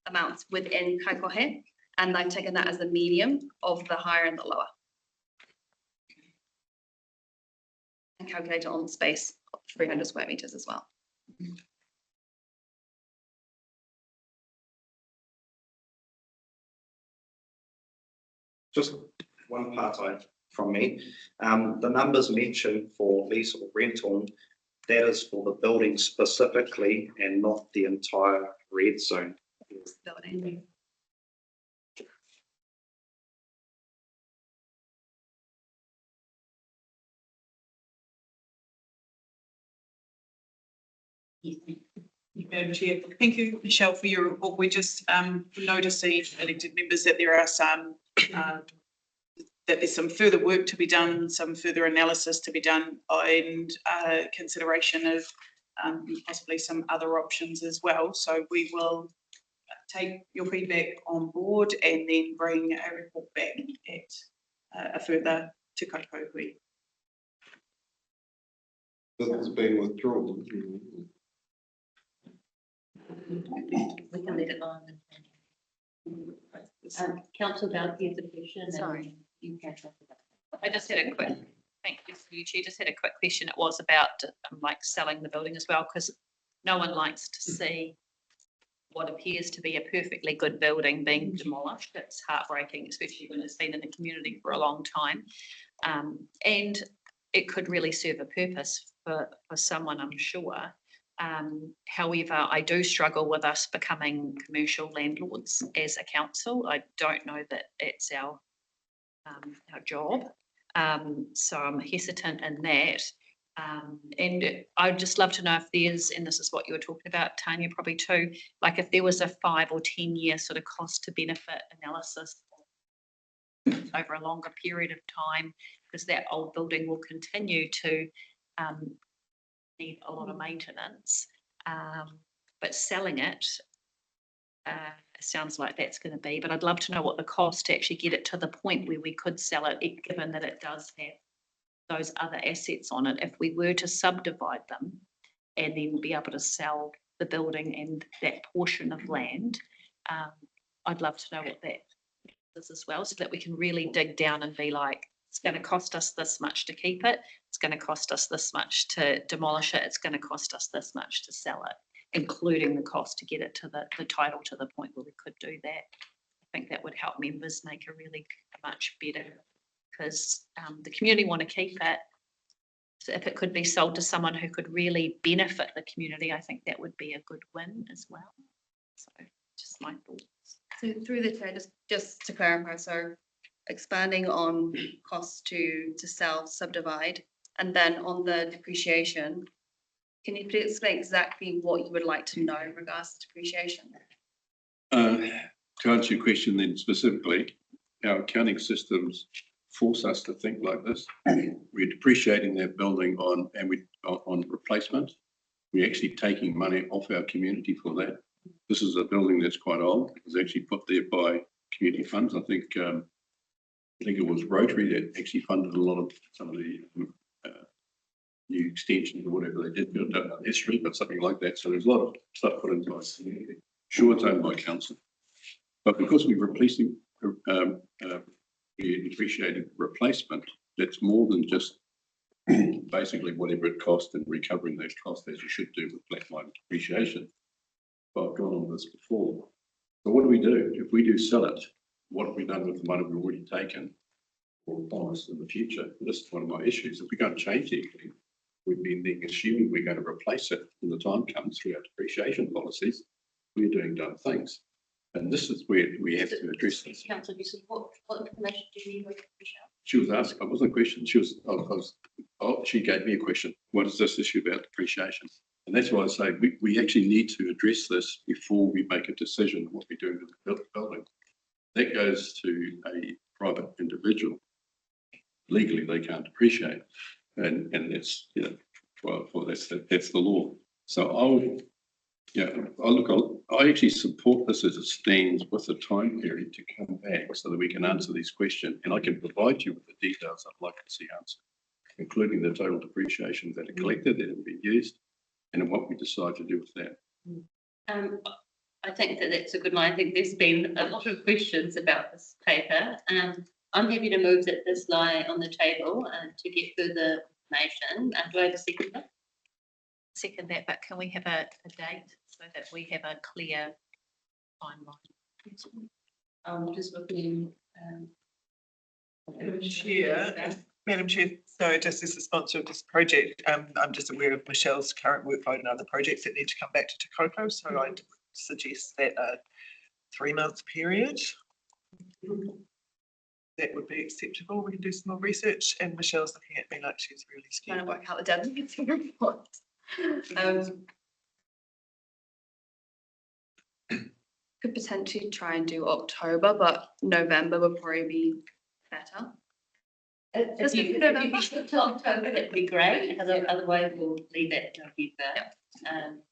Speaker 12: amounts within Kaikohe, and I've taken that as the medium of the higher and the lower. And calculated on the space of 300 square meters as well.
Speaker 1: Just one part from me. The numbers mentioned for lease or rental, that is for the building specifically and not the entire red zone.
Speaker 12: Building.
Speaker 3: Madam Chair, thank you, Michelle, for your report. We're just noticing, elected members, that there are some that there's some further work to be done, some further analysis to be done, and consideration of possibly some other options as well. So we will take your feedback on board and then bring a report back at a further Te Koukou.
Speaker 7: This has been withdrawn.
Speaker 4: We can let it alone. Councillor Bowden, you have a question.
Speaker 6: Sorry.
Speaker 4: You catch up.
Speaker 6: I just had a quick, thank you, Chair, just had a quick question. It was about like selling the building as well, because no one likes to see what appears to be a perfectly good building being demolished. It's heartbreaking, especially when it's been in the community for a long time. And it could really serve a purpose for someone, I'm sure. However, I do struggle with us becoming commercial landlords as a council. I don't know that it's our job. So I'm hesitant in that. And I'd just love to know if there's, and this is what you were talking about, Tanya, probably too, like if there was a 5 or 10 year sort of cost to benefit analysis over a longer period of time, because that old building will continue to need a lot of maintenance. But selling it, sounds like that's going to be, but I'd love to know what the cost to actually get it to the point where we could sell it, given that it does have those other assets on it. If we were to subdivide them and then be able to sell the building and that portion of land, I'd love to know what that is as well, so that we can really dig down and be like, it's going to cost us this much to keep it, it's going to cost us this much to demolish it, it's going to cost us this much to sell it, including the cost to get it to the title to the point where we could do that. I think that would help members make a really much better, because the community want to keep it. So if it could be sold to someone who could really benefit the community, I think that would be a good win as well. So just my thoughts.
Speaker 12: So through the chair, just to clarify, so expanding on costs to sell, subdivide, and then on the depreciation, can you please explain exactly what you would like to know in regards to depreciation?
Speaker 9: To answer your question then specifically, our accounting systems force us to think like this. We're depreciating that building on replacement. We're actually taking money off our community for that. This is a building that's quite old. It was actually put there by community funds. I think it was Rotary that actually funded a lot of some of the new extensions or whatever they did. I don't know the history, but something like that. So there's a lot of stuff put into our community. Sure, it's owned by council, but because we're replacing, we're depreciating replacement, that's more than just basically whatever it cost and recovering those costs, as you should do with black line depreciation. I've gone on this before. So what do we do? If we do sell it, what have we done with the money we've already taken or bonus in the future? This is one of my issues. If we don't change anything, we've been then assuming we're going to replace it when the time comes through our depreciation policies. We're doing dumb things. And this is where we have to address this.
Speaker 4: Councillor, you said what information do you need, Michelle?
Speaker 9: She was asking, it wasn't a question, she gave me a question. What is this issue about depreciation? And that's why I say we actually need to address this before we make a decision on what we're doing with the building. That goes to a private individual. Legally, they can't depreciate. And that's, you know, well, that's the law. So I actually support this as it stands with a time period to come back so that we can answer these questions. And I can provide you with the details I'd like to see answered, including the total depreciation that are collected, that have been used, and what we decide to do with that.
Speaker 4: I think that's a good one. I think there's been a lot of questions about this paper. I'm happy to move that this lie on the table to get further information. Do I have a second?
Speaker 6: Second that, but can we have a date so that we have a clear timeline?
Speaker 4: I'm just looking.
Speaker 5: Madam Chair, so just as a sponsor of this project, I'm just aware of Michelle's current workload and other projects that need to come back to Koukou, so I'd suggest that a 3-month period. That would be acceptable. We can do some more research, and Michelle's looking at me like she's really scared.
Speaker 12: Trying to work out the deadline for your report. Could potentially try and do October, but November would probably be better.
Speaker 4: If you could have to October, that'd be great. Otherwise, we'll leave it to November.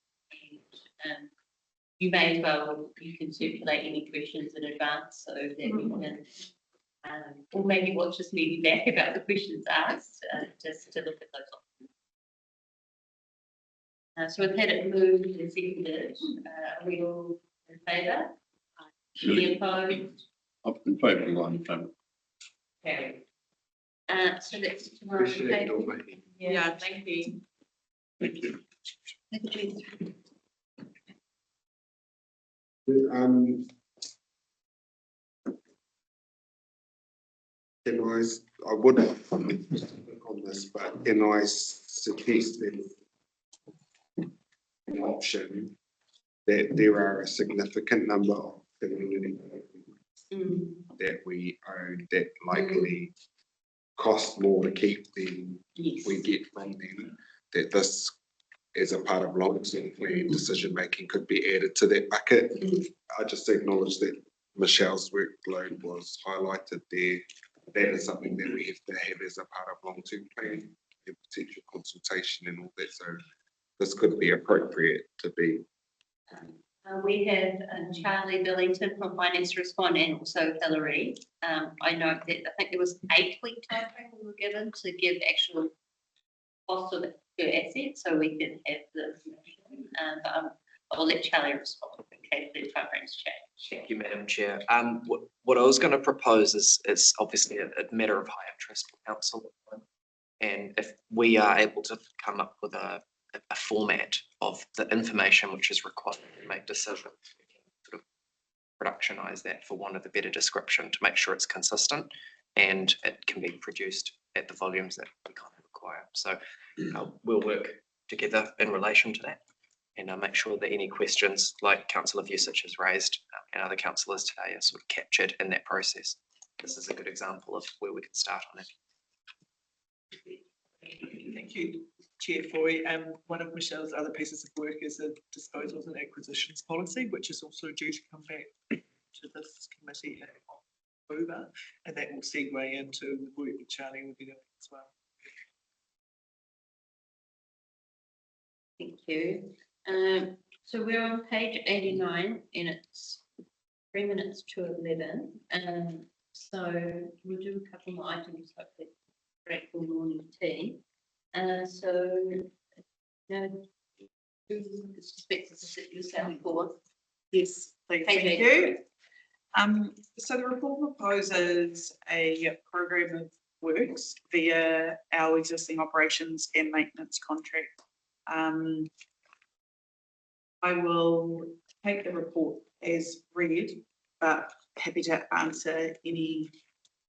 Speaker 4: You may as well, you can circulate any questions in advance so that we can, or maybe watch this meeting back about the questions asked, just to look at those options. So we've had it moved and seconded. Are we all in favour? Any opposed?
Speaker 9: I'm in favour of the line of favour.
Speaker 4: Carried. So that's tomorrow's table.
Speaker 3: Yeah, thank you.
Speaker 9: Thank you.
Speaker 7: I wouldn't on this, but can I suggest that an option that there are a significant number of community that we own that likely cost more to keep than we get from them, that this as a part of long-term plan decision making could be added to that bucket. I just acknowledge that Michelle's workload was highlighted there. That is something that we have to have as a part of long-term plan and potential consultation and all that. So this could be appropriate to be.
Speaker 4: We have Charlie Billington from Finance Respond and also Hillary. I know that I think there was 8-week time frame we were given to give actual cost of per asset, so we can have the information. But I'll let Charlie respond in case the time frames change.
Speaker 15: Thank you, Madam Chair. What I was going to propose is obviously a matter of high interest for council. And if we are able to come up with a format of the information which is required to make decisions, we can sort of productionize that, for want of a better description, to make sure it's consistent and it can be produced at the volumes that we kind of require. So we'll work together in relation to that, and make sure that any questions like Councillor Vusic has raised and other councillors today are sort of captured in that process. This is a good example of where we can start on it.
Speaker 5: Thank you, Chair Foy. One of Michelle's other pieces of work is a disposals and acquisitions policy, which is also due to come back to this committee in October, and that will segue into the work that Charlie will be doing as well.
Speaker 4: Thank you. So we're on page 89 and it's 3 minutes to 11. So we'll do a couple more items, hopefully break for morning tea. So now, who expects to sit yourself for?
Speaker 3: Yes, please. Thank you. So the report proposes a program of works via our existing operations and maintenance contract. I will take the report as read, but happy to answer any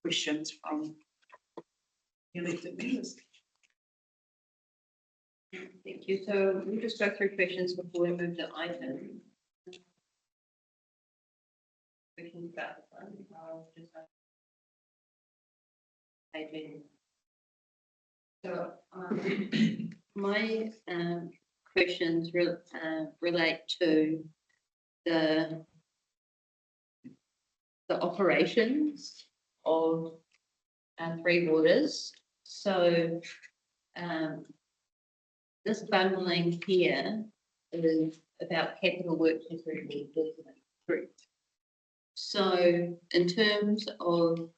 Speaker 3: questions from elected members.
Speaker 4: Thank you. So we'll just go through questions before we move to item. Questions about the fund. I'll just have- Adrian. So, my questions relate to the operations of Three Waters. So, this bundling here is about capital works and Three Waters, isn't it?
Speaker 3: Correct.
Speaker 4: So in terms of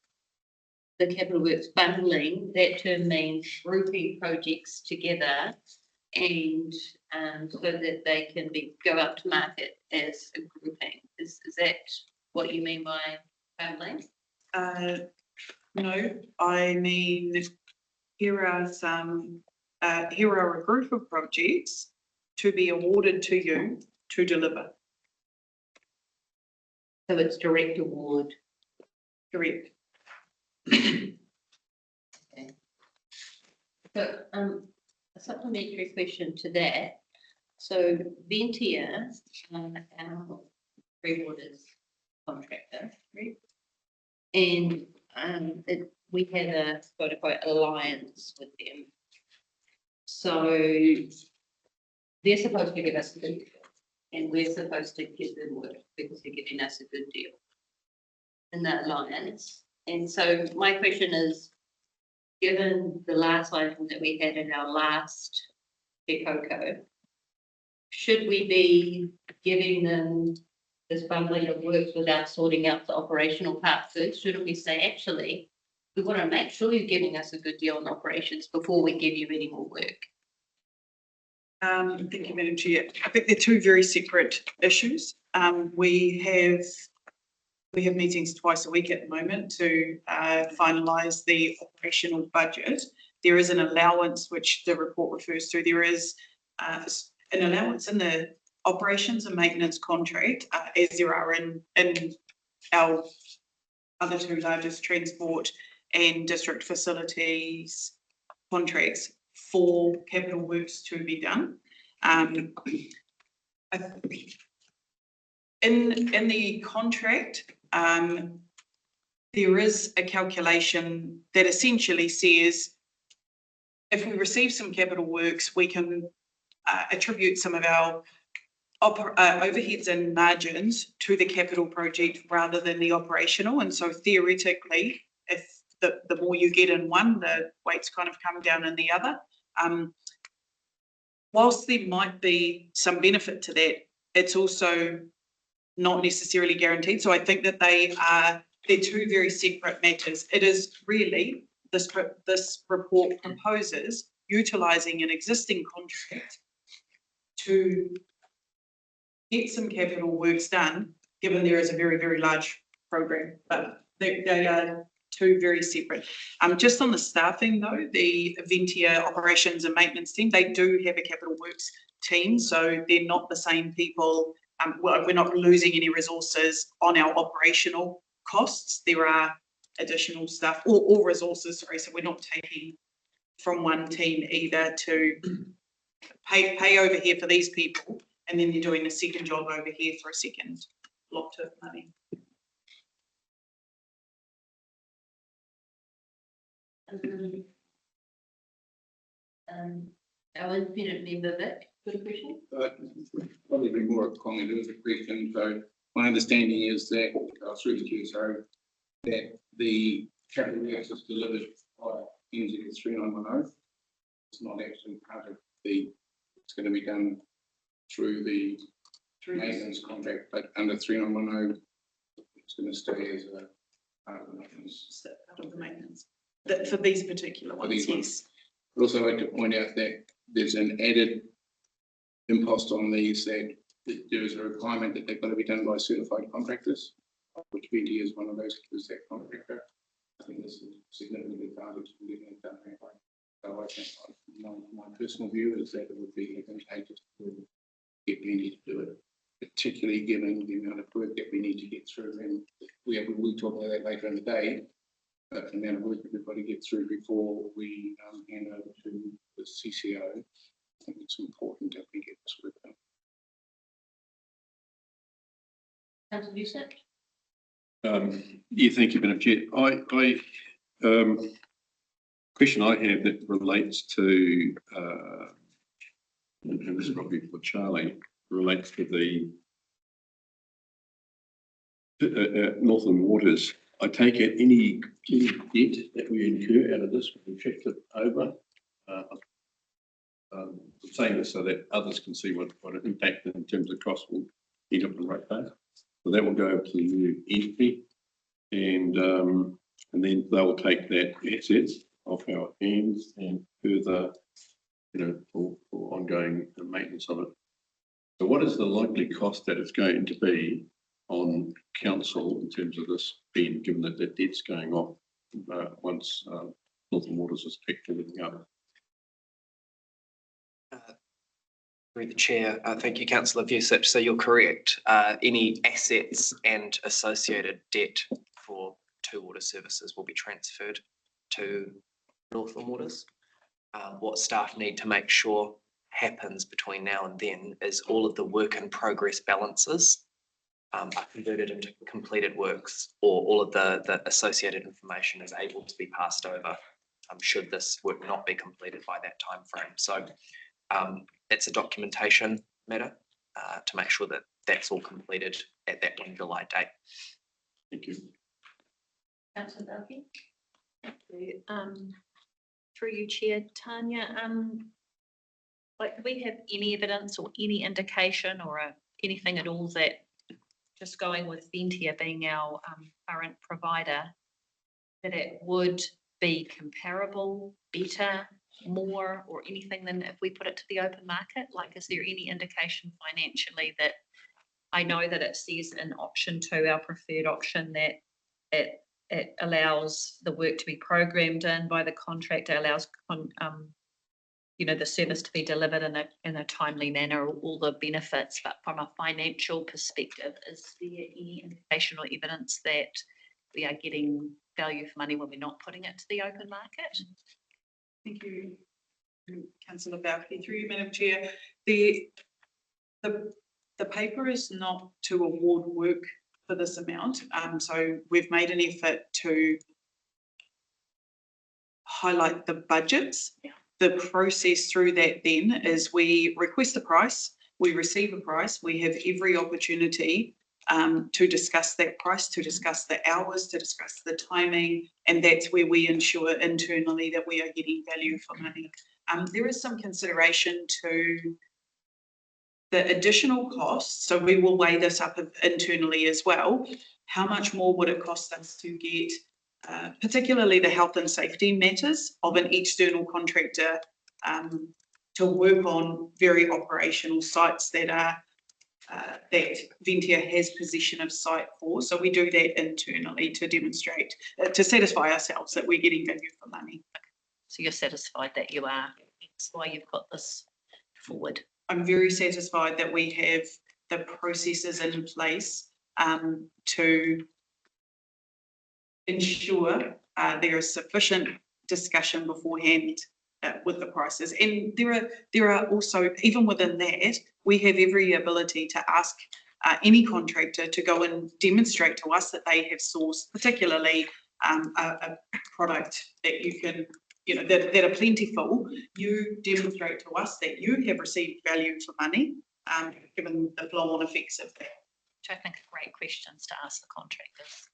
Speaker 4: the capital works bundling, that term means grouping projects together and so that they can go up to market as a grouping. Is that what you mean by bundling?
Speaker 3: No, I mean, here are a group of projects to be awarded to you to deliver.
Speaker 4: So it's direct award.
Speaker 3: Correct.
Speaker 4: Okay. So a supplementary question to that. So Ventia, our Three Waters contractor, right? And we had a quote unquote alliance with them. So they're supposed to give us a good deal, and we're supposed to give them work because they're giving us a good deal in that alliance. And so my question is, given the last item that we had in our last Koukou, should we be giving them this bundling of works without sorting out the operational part first? Shouldn't we say, actually, we want to make sure you're giving us a good deal on operations before we give you any more work?
Speaker 3: Thank you, Madam Chair. I think they're two very separate issues. We have meetings twice a week at the moment to finalise the operational budget. There is an allowance which the report refers to. There is an allowance in the operations and maintenance contract, as there are in our other two largest transport and district facilities contracts for capital works to be done. In the contract, there is a calculation that essentially says if we receive some capital works, we can attribute some of our overheads and margins to the capital project rather than the operational. And so theoretically, if the more you get in one, the weights kind of come down in the other. Whilst there might be some benefit to that, it's also not necessarily guaranteed. So I think that they're two very separate matters. It is really, this report proposes utilising an existing contract to get some capital works done, given there is a very, very large program, but they are two very separate. Just on the staffing though, the Ventia operations and maintenance team, they do have a capital works team, so they're not the same people. Well, we're not losing any resources on our operational costs. There are additional staff or resources, sorry, so we're not taking from one team either to pay over here for these people, and then they're doing a second job over here for a second lot of money.
Speaker 4: Our independent member, Vic, got a question?
Speaker 2: Probably be more a comment than a question. So my understanding is that, through the QSO, that the capital works is delivered by NZ 3910. It's not actually part of it's going to be done through the maintenance contract, but under 3910, it's going to stay as a part of the maintenance.
Speaker 3: Part of the maintenance. For these particular ones, yes.
Speaker 2: I'd also like to point out that there's an added impost on these that there is a requirement that they've got to be done by certified contractors, which BT is one of those, is that contractor. I think there's a significant advantage in getting it done that way. So I think my personal view is that it would be advantageous to get BT to do it. particularly given the amount of work that we need to get through, and we'll talk about that later in the day. But the amount of work that we've got to get through before we hand over to the CCO, I think it's important that we get this work done.
Speaker 4: Councillor Newsett?
Speaker 9: Yeah, thank you, Madam Chair. Question I have that relates to, and this is probably for Charlie, relates to the Northern Waters. I take it any debt that we incur out of this will be shifted over. I'm saying this so that others can see what an impact in terms of cost will end up in rate base. So that will go over to the new entity, and then they'll take that assets off our hands and further, for ongoing maintenance of it. So what is the likely cost that it's going to be on council in terms of this being, given that the debt's going off once Northern Waters has picked everything up?
Speaker 15: Through the chair, thank you, Councillor Vusic. So you're correct. Any assets and associated debt for Two Water Services will be transferred to Northern Waters. What staff need to make sure happens between now and then is all of the work in progress balances are converted into completed works, or all of the associated information is able to be passed over should this work not be completed by that time frame. So it's a documentation matter to make sure that that's all completed at that 1 July date.
Speaker 9: Thank you.
Speaker 4: Councillor Dalkey?
Speaker 6: Thank you. Through you, Chair, Tanya, do we have any evidence or any indication or anything at all that, just going with Ventia being our current provider, that it would be comparable, better, more, or anything than if we put it to the open market? Like, is there any indication financially that, I know that it says in option 2, our preferred option, that it allows the work to be programmed in by the contractor, allows the service to be delivered in a timely manner, all the benefits, but from a financial perspective, is there any indication or evidence that we are getting value for money when we're not putting it to the open market?
Speaker 3: Thank you, Councillor Balky. Through you, Madam Chair. The paper is not to award work for this amount. So we've made an effort to highlight the budgets. Yeah. The process through that then is we request a price, we receive a price, we have every opportunity to discuss that price, to discuss the hours, to discuss the timing, and that's where we ensure internally that we are getting value for money. There is some consideration to the additional costs, so we will weigh this up internally as well. How much more would it cost us to get, particularly the health and safety matters of an external contractor, to work on very operational sites that are that Ventia has possession of site for. So we do that internally to demonstrate, to satisfy ourselves that we're getting value for money.
Speaker 6: So you're satisfied that you are, that's why you've got this forward.
Speaker 3: I'm very satisfied that we have the processes in place to ensure there is sufficient discussion beforehand with the prices. And there are also, even within that, we have every ability to ask any contractor to go and demonstrate to us that they have sourced particularly a product that you can, that are plentiful. You demonstrate to us that you have received value for money, given the flow-on effects of that.
Speaker 6: Which I think are great questions to ask the contractors.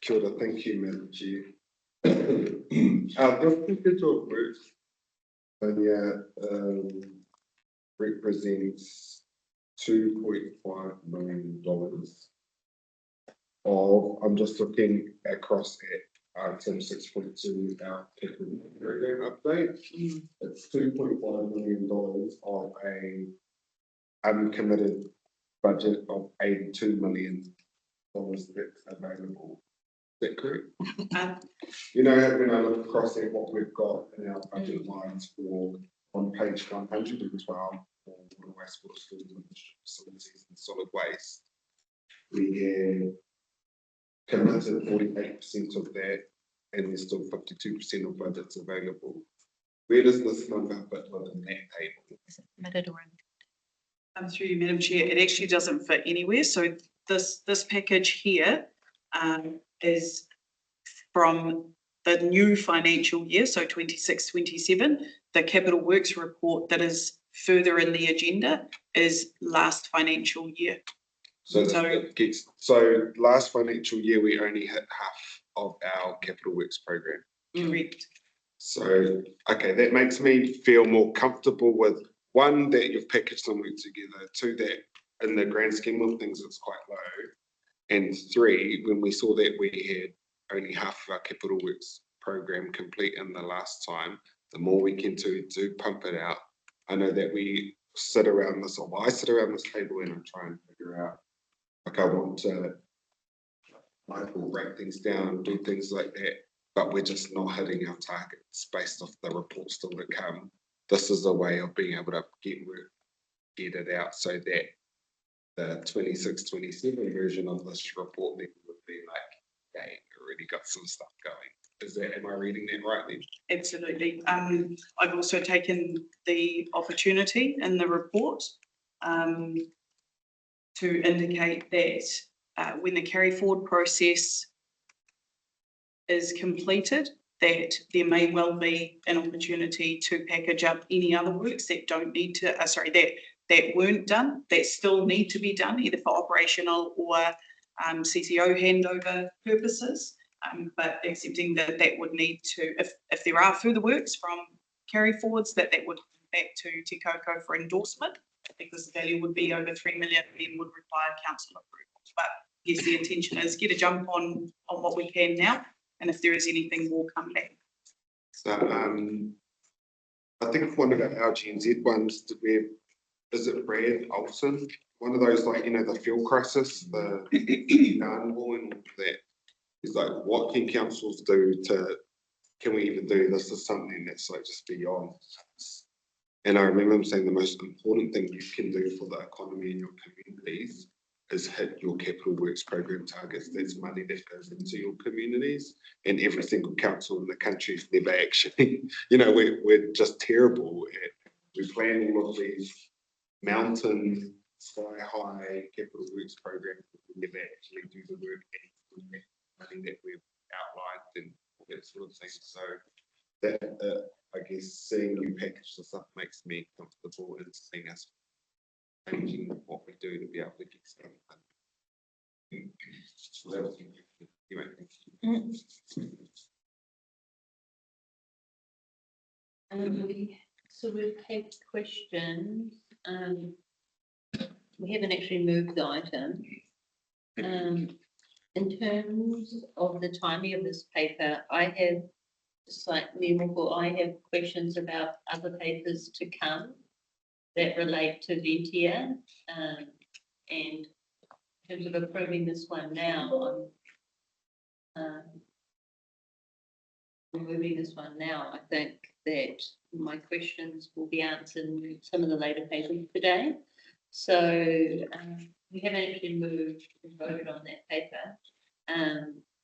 Speaker 7: Kia ora, thank you, Madam Chair. Our package of work represents $2.5 million of, I'm just looking across at item 6.2, our technical program update. It's $2.5 million of a uncommitted budget of $82 million that's available. that correct?
Speaker 3: Um,
Speaker 7: You know, when I look across at what we've got in our budget lines for, on page 112, for water, wastewater, schools and facilities and solid waste, we have committed 48% of that, and there's still 52% of budgets available. Where does this number fit within that table?
Speaker 6: Is it committed or
Speaker 3: through you, Madam Chair, it actually doesn't fit anywhere. So this package here is from the new financial year, so 26-27. The capital works report that is further in the agenda is last financial year.
Speaker 7: So last financial year, we only hit half of our capital works program.
Speaker 3: Correct.
Speaker 7: So, okay, that makes me feel more comfortable with, one, that you've packaged some work together, two, that in the grand scheme of things, it's quite low. And three, when we saw that we had only half of our capital works program complete in the last time, the more we can do pump it out. I know that we sit around this, or I sit around this table and I'm trying to figure out, like I want to, I will break things down, do things like that, but we're just not hitting our targets based off the reports still to come. This is a way of being able to get it out so that the 26-27 version of this report then would be like, yeah, already got some stuff going. Am I reading that right then?
Speaker 3: Absolutely. I've also taken the opportunity in the report to indicate that when the carry forward process is completed, that there may well be an opportunity to package up any other works that don't need to, that weren't done, that still need to be done, either for operational or CCO handover purposes. But accepting that would need to, if there are further works from carry forwards, that would come back to Te Koukou for endorsement, because the value would be over 3 million and would require council approval. But yes, the intention is get a jump on what we can now, and if there is anything, we'll come back.
Speaker 7: So I think one of our GNZ ones, is it Brad Olsen? One of those, like, you know, the fuel crisis, the garden wall and all that. He's like, what can councils do can we even do this? Is something that's like just beyond. And I remember him saying the most important thing you can do for the economy in your communities is hit your capital works program targets. That's money that goes into your communities, and every single council in the country's never actually, you know, we're just terrible at, we plan all of these mountain, sky high capital works programs, but we never actually do the work and money that we've outlined and all that sort of thing. So that, I guess, seeing you package this up makes me comfortable in seeing us changing what we do to be able to get stuff done. So that was
Speaker 4: So we've had questions. We haven't actually moved the item. In terms of the timing of this paper, I have, just like I have questions about other papers to come that relate to Ventia. And in terms of approving this one now, removing this one now, I think that my questions will be answered in some of the later papers today. So we haven't actually moved and voted on that paper,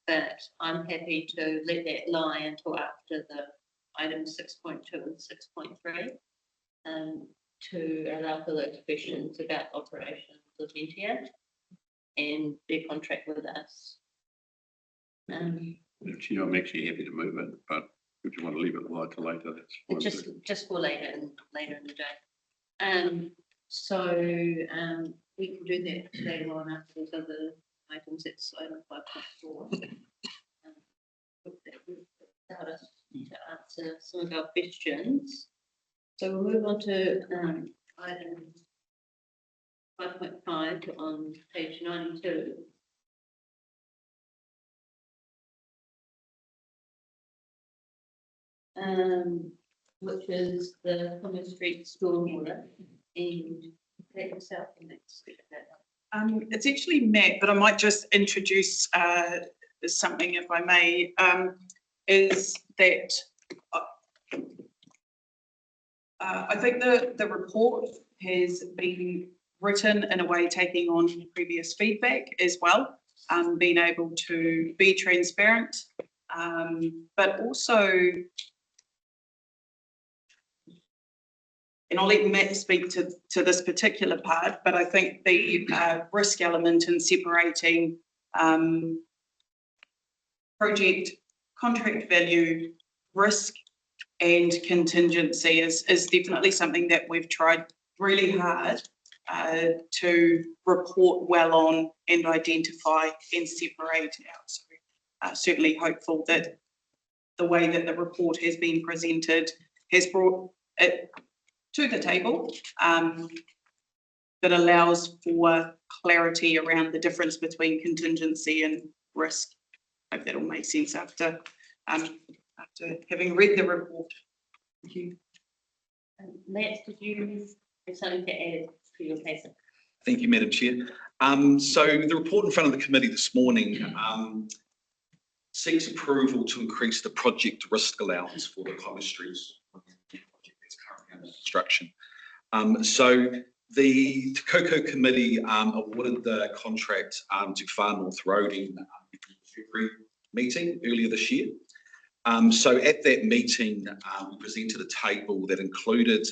Speaker 4: but I'm happy to let that lie until after the items 6.2 and 6.3 to allow for those questions about operations of Ventia and their contract with us.
Speaker 9: Actually, I'm actually happy to move it, but if you want to leave it light to later, that's fine.
Speaker 4: Just for later in the day. So we can do that later on after these other items. It's item 5.4. That will allow us to answer some of our questions. So we'll move on to item 5.5 on page 92. Which is the Plymouth Street stormwater, and take yourself and speak about that.
Speaker 3: It's actually Matt, but I might just introduce is something, if I may, is that I think the report has been written in a way taking on previous feedback as well, being able to be transparent, but also, and I'll let Matt speak to this particular part, but I think the risk element in separating project contract value, risk and contingency is definitely something that we've tried really hard to report well on and identify and separate out. So certainly hopeful that the way that the report has been presented has brought it to the table that allows for clarity around the difference between contingency and risk. I hope that all makes sense after having read the report. Thank you.
Speaker 4: Matt, did you have something to add to your case?
Speaker 16: Thank you, Madam Chair. So the report in front of the committee this morning seeks approval to increase the project risk allowance for the Commerce Street project that's currently under construction. So the Koukou committee awarded the contract to Far North Road in the February meeting earlier this year. So at that meeting, we presented a table that included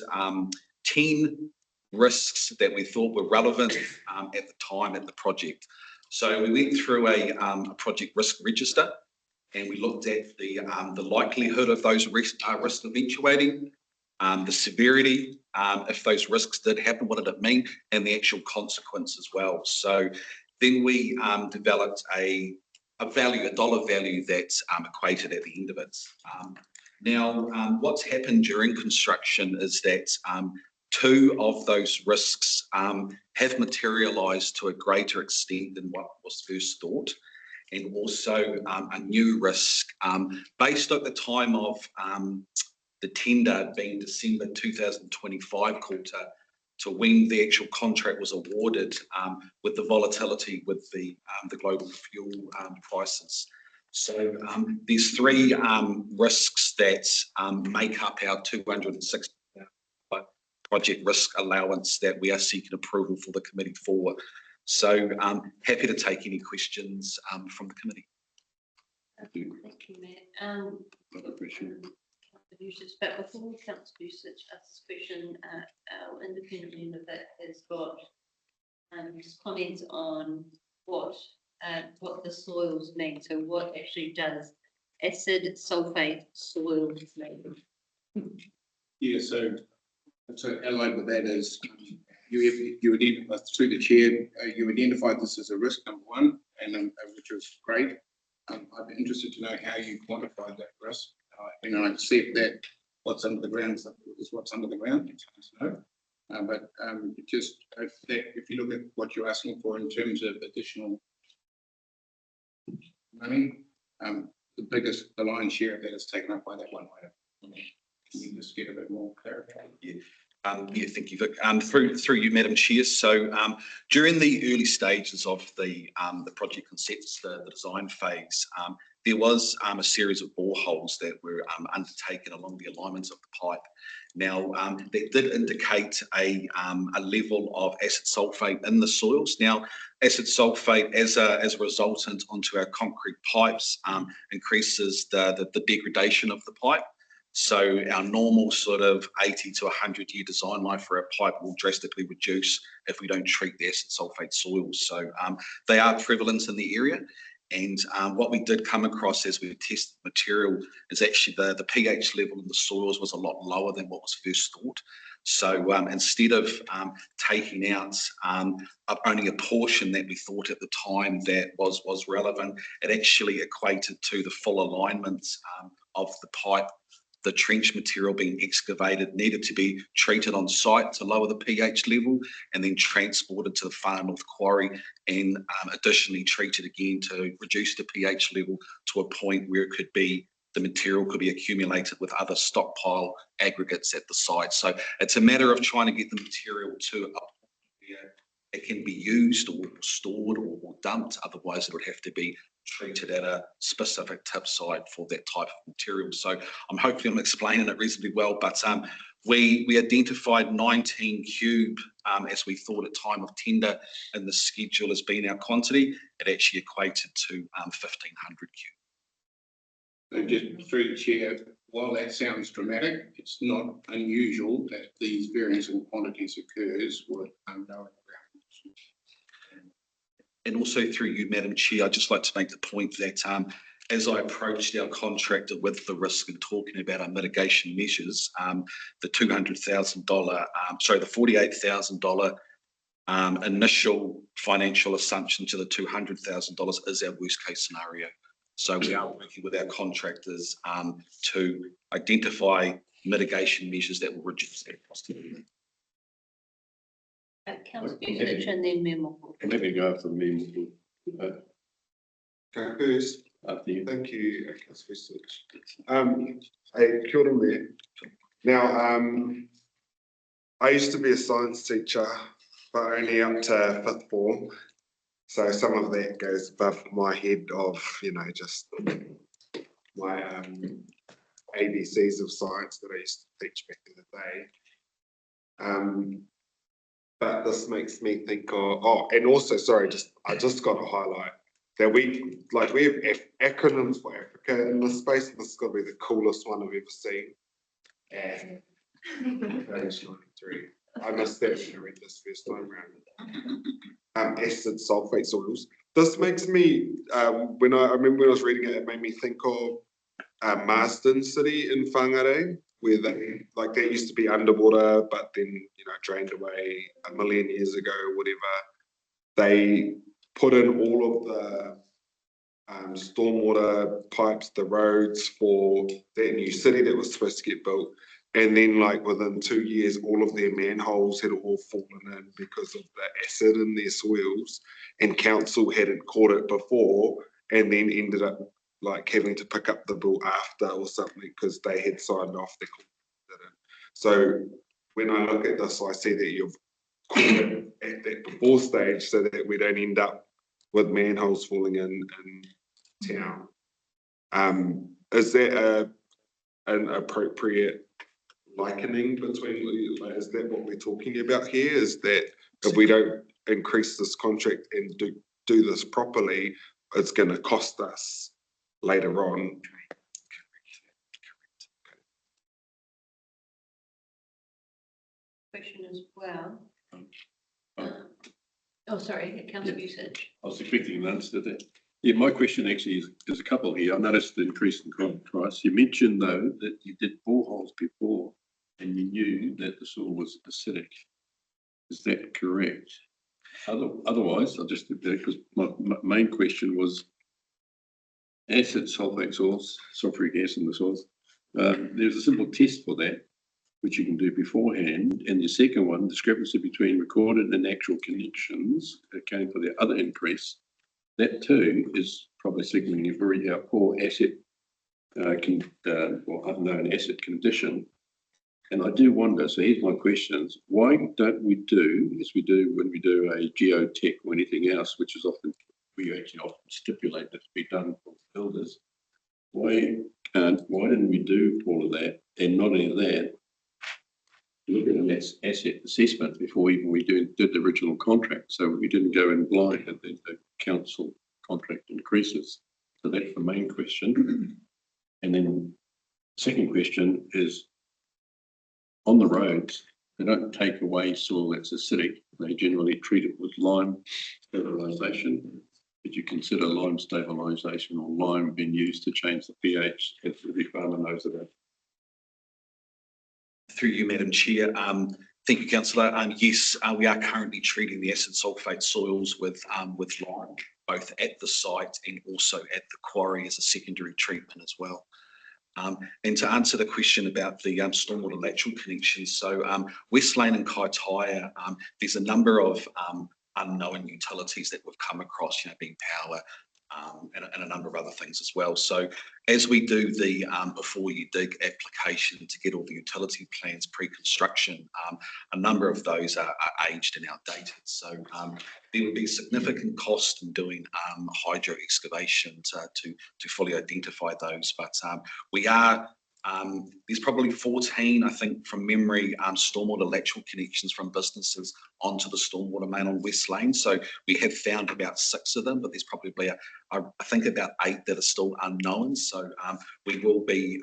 Speaker 16: 10 risks that we thought were relevant at the time at the project. So we went through a project risk register and we looked at the likelihood of those risks eventuating, the severity, if those risks did happen, what did it mean, and the actual consequence as well. So then we developed a value, a dollar value that's equated at the end of it. Now, what's happened during construction is that 2 of those risks have materialised to a greater extent than what was first thought, and also a new risk based at the time of the tender being December 2025 quarter to when the actual contract was awarded with the volatility with the global fuel prices. So there's 3 risks that make up our 260 project risk allowance that we are seeking approval for the committee for. So happy to take any questions from the committee.
Speaker 4: Thank you, Matt. But before Councillor Usage asks a question, our independent member that has got just comments on what the soils mean. So what actually does acid sulfate soils mean?
Speaker 2: Yeah, so allied with that is you identified through the chair, you identified this as a risk number 1, and which was great. I'd be interested to know how you quantified that risk. I accept that what's under the ground is what's under the ground. It's hard to know. But just if you look at what you're asking for in terms of additional money, the lion's share of that is taken up by that one item. Can you just get a bit more clarity?
Speaker 16: Yeah. Yeah, thank you, Vic. Through you, Madam Chair. So during the early stages of the project concepts, the design phase, there was a series of boreholes that were undertaken along the alignments of the pipe. Now, that did indicate a level of acid sulfate in the soils. Now, acid sulfate as a resultant onto our concrete pipes increases the degradation of the pipe. So our normal sort of 80 to 100 year design life for a pipe will drastically reduce if we don't treat the acid sulfate soils. So they are prevalent in the area. And what we did come across as we tested material is actually the pH level in the soils was a lot lower than what was first thought. So instead of taking out only a portion that we thought at the time that was relevant, it actually equated to the full alignment of the pipe. The trench material being excavated needed to be treated on site to lower the pH level and then transported to the Far North quarry and additionally treated again to reduce the pH level to a point where the material could be accumulated with other stockpile aggregates at the site. So it's a matter of trying to get the material to a point where it can be used or stored or dumped. Otherwise, it would have to be treated at a specific tip site for that type of material. So hopefully I'm explaining it reasonably well, but we identified 19 cube as we thought at time of tender in the schedule as being our quantity. It actually equated to 1,500 cube.
Speaker 2: And just through the chair, while that sounds dramatic, it's not unusual that these variance in quantities occurs with ongoing ground.
Speaker 16: And also through you, Madam Chair, I'd just like to make the point that as I approached our contractor with the risk and talking about our mitigation measures, the $200,000, the $48,000 initial financial assumption to the $200,000 is our worst case scenario. So we are working with our contractors to identify mitigation measures that will reduce that cost.
Speaker 4: Councillor Usich and then Memo.
Speaker 9: Let me go after the memo.
Speaker 7: Go first.
Speaker 9: After you.
Speaker 7: Thank you, Councillor Usich. Hey, kia ora me. Now, I used to be a science teacher, but only up to 5th form. So some of that goes above my head of, just my ABCs of science that I used to teach back in the day. But this makes me think of, and also, sorry, I just got to highlight that we have acronyms for Africa in this space. This has got to be the coolest one I've ever seen. And page 93. I missed that when I read this first time around. Acid sulfate soils. This makes me, when I remember when I was reading it, it made me think of Marsden City in Whangarei, where that used to be underwater, but then drained away a million years ago, whatever. They put in all of the stormwater pipes, the roads for that new city that was supposed to get built. And then within 2 years, all of their manholes had all fallen in because of the acid in their soils, and council hadn't caught it before, and then ended up having to pick up the bill after or something because they had signed off their contract. So when I look at this, I see that you've caught it at that before stage so that we don't end up with manholes falling in town. Is that an appropriate likening between, is that what we're talking about here? Is that if we don't increase this contract and do this properly, it's going to cost us later on?
Speaker 4: Question as well. Oh, sorry, Councillor Usich.
Speaker 9: I was expecting an answer to that. Yeah, my question actually is, there's a couple here. I noticed the increase in contract price. You mentioned though that you did boreholes before and you knew that the soil was acidic. Is that correct? Otherwise, I'll just do that because my main question was acid sulfate soils, sulfuric acid in the soils. There's a simple test for that, which you can do beforehand. And the second one, discrepancy between recorded and actual connections, accounting for the other increase. That too is probably signaling a very poor asset or unknown asset condition. And I do wonder, so here's my questions. Why don't we do, as we do when we do a geotech or anything else, which is often, we actually often stipulate that to be done for builders. Why didn't we do all of that? And not only that, look at an asset assessment before even we did the original contract. So we didn't go in blind and then the council contract increases. So that's the main question. And then the second question is, on the roads, they don't take away soil that's acidic. They generally treat it with lime stabilisation. Did you consider lime stabilisation or lime being used to change the pH, as every farmer knows about?
Speaker 16: Through you, Madam Chair. Thank you, Councillor. Yes, we are currently treating the acid sulfate soils with lime, both at the site and also at the quarry as a secondary treatment as well. And to answer the question about the stormwater lateral connections, so West Lane and Kaitaia, there's a number of unknown utilities that we've come across, being power, and a number of other things as well. So as we do the before you dig application to get all the utility plans pre-construction, a number of those are aged and outdated. So there would be significant cost in doing hydro excavation to fully identify those. But we are there's probably 14, I think, from memory, stormwater lateral connections from businesses onto the stormwater main on West Lane. So we have found about 6 of them, but there's probably, I think, about 8 that are still unknown. So we will be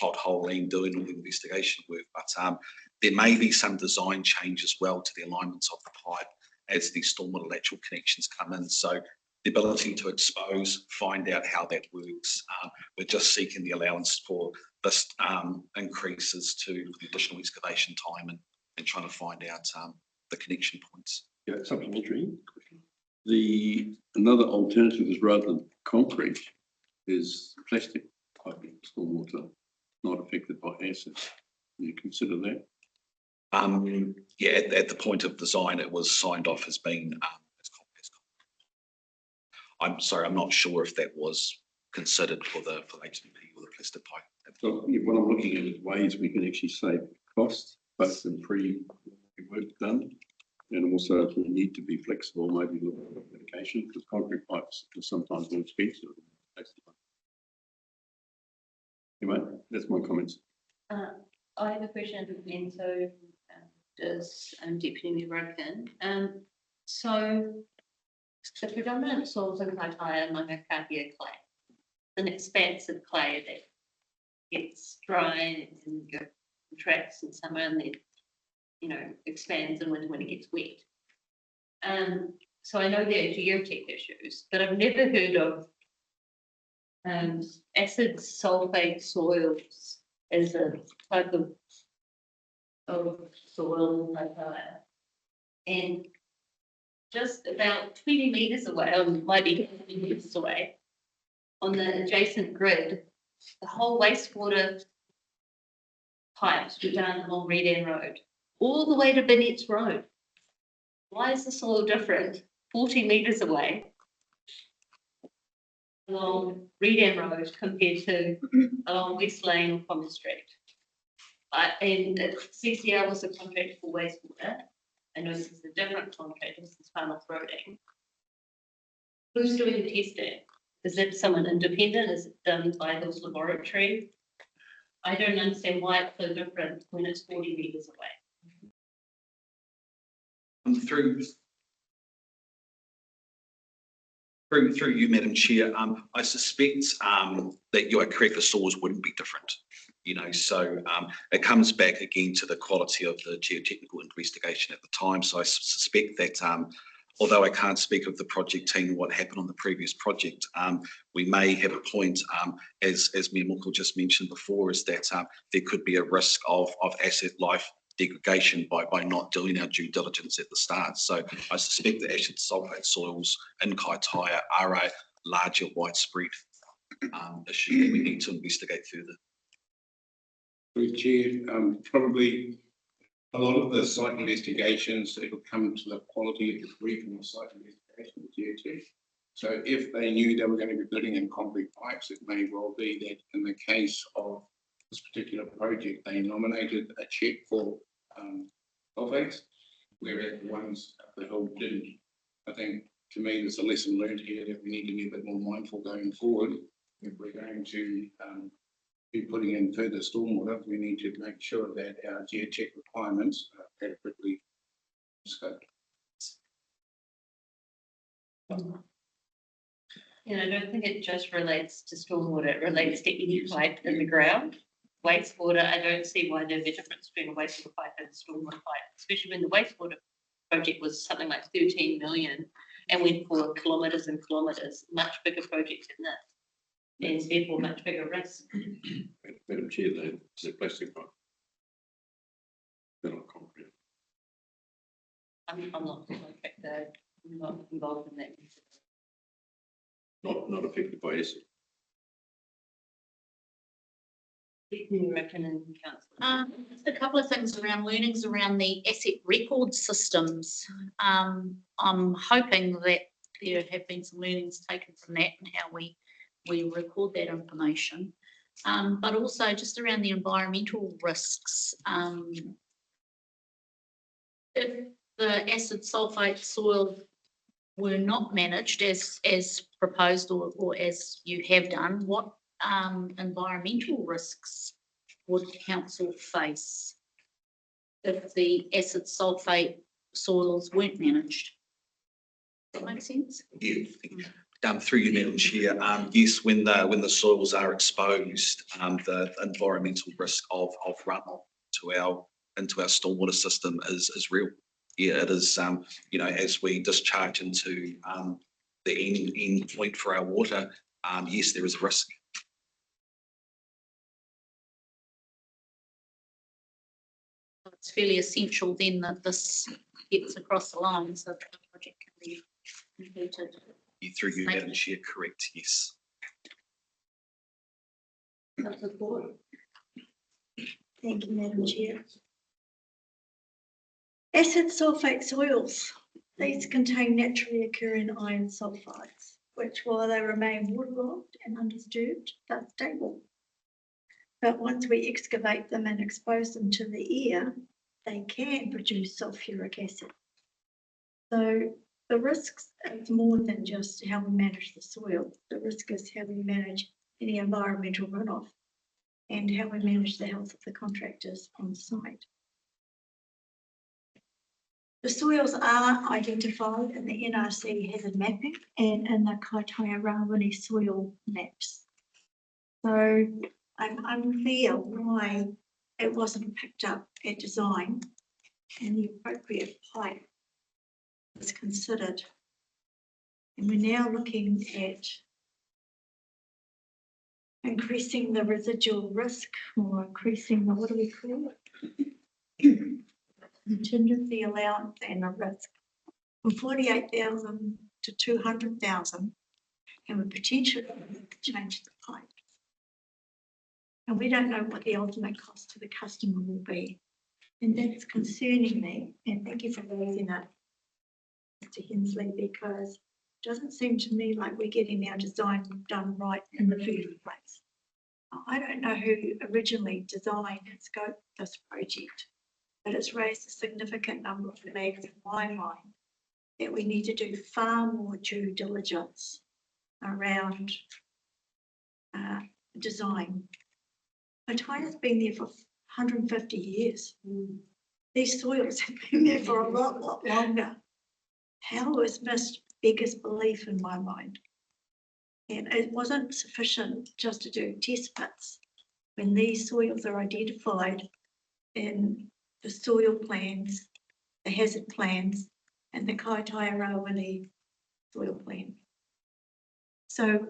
Speaker 16: potholing, doing all the investigation work, but there may be some design change as well to the alignments of the pipe as the stormwater lateral connections come in. So the ability to expose, find out how that works. We're just seeking the allowance for this increases to the additional excavation time and trying to find out the connection points.
Speaker 9: Yeah, supplementary. Another alternative is rather than concrete is plastic piping, stormwater, not affected by acid. You consider that?
Speaker 16: Yeah, at the point of design, it was signed off as being I'm sorry, I'm not sure if that was considered for HDP or the plastic pipe.
Speaker 9: So what I'm looking at is ways we can actually save costs, both in pre-work done, and also if we need to be flexible, maybe look at application, because concrete pipes are sometimes more expensive than plastic pipes. Anyway, that's my comments.
Speaker 4: I have a question, and so does Deputy Mayor Roken. So the predominant soils in Kaitaia and Mangakahia clay, an expansive clay that gets dry and contracts in summer and then, expands in winter when it gets wet. So I know there are geotech issues, but I've never heard of acid sulfate soils as a type of soil in Kaitaia. And just about 20 metres away, or might be 20 metres away, on the adjacent grid, the whole wastewater pipes were down along Red End Road, all the way to Bennett's Road. Why is the soil different 40 metres away along Red End Road compared to along West Lane or Common Street? And CCR was a contract for wastewater. I know this is a different contract, this is Farmers Roading. Who's doing the testing? Is it someone independent? Is it done by this laboratory? I don't understand why it's so different when it's 40 metres away.
Speaker 16: Through you, Madam Chair, I suspect that you are correct, the soils wouldn't be different. So it comes back again to the quality of the geotechnical investigation at the time. So I suspect that although I can't speak of the project team and what happened on the previous project, we may have a point, as Mayor Muckle just mentioned before, is that there could be a risk of asset life degradation by not doing our due diligence at the start. So I suspect the acid sulfate soils in Kaitaia are a larger widespread issue that we need to investigate further.
Speaker 2: Chair, probably a lot of the site investigations, it will come to the quality of the brief and the site investigation with geotech. So if they knew they were going to be building in concrete pipes, it may well be that in the case of this particular project, they nominated a check for sulfates, whereas the ones up the hill didn't. I think, to me, there's a lesson learned here that we need to be a bit more mindful going forward. If we're going to be putting in further stormwater, we need to make sure that our geotech requirements are adequately scoped.
Speaker 4: I don't think it just relates to stormwater, it relates to any pipe in the ground. Wastewater, I don't see why there'd be a difference between a wastewater pipe and a stormwater pipe, especially when the wastewater project was something like 13 million and went for kilometres and kilometres, much bigger project than this. And therefore much bigger risk.
Speaker 9: Madam Chair, the plastic pipe. They're not concrete.
Speaker 4: I'm not contractor, I'm not involved in that.
Speaker 9: Not affected by acid.
Speaker 13: Just a couple of things around learnings around the asset record systems. I'm hoping that there have been some learnings taken from that and how we record that information. But also just around the environmental risks. If the acid sulfate soil were not managed as proposed or as you have done, what environmental risks would council face if the acid sulfate soils weren't managed? Does that make sense?
Speaker 16: Yeah, through you, Madam Chair, yes, when the soils are exposed, the environmental risk of runoff into our stormwater system is real. Yeah, it is, you know, as we discharge into the end point for our water, yes, there is a risk.
Speaker 13: It's fairly essential then that this gets across the line so that the project can be completed.
Speaker 16: Through you, Madam Chair, correct, yes.
Speaker 10: Thank you, Madam Chair. Acid sulfate soils. These contain naturally occurring iron sulfides, which while they remain waterlogged and undisturbed, are stable. But once we excavate them and expose them to the air, they can produce sulfuric acid. So the risks is more than just how we manage the soil. The risk is how we manage any environmental runoff and how we manage the health of the contractors on site. The soils are identified in the NRC hazard mapping and in the Kaitaia-Rawini soil maps. So I'm unclear why it wasn't picked up at design and the appropriate pipe was considered. And we're now looking at increasing the residual risk or increasing the, what do we call it? Contingency allowance and a risk from 48,000 to 200,000, and we potentially change the pipe. And we don't know what the ultimate cost to the customer will be. And that's concerning me. And thank you for raising it, Mr. Hensley, because it doesn't seem to me like we're getting our design done right in the first place. I don't know who originally designed and scoped this project, but it's raised a significant number of flags in my mind that we need to do far more due diligence around design. Kaitaia's been there for 150 years. These soils have been there for a lot longer. How is missed biggest belief in my mind? And it wasn't sufficient just to do test pits when these soils are identified in the soil plans, the hazard plans, and the Kaitaia-Rawini soil plan. So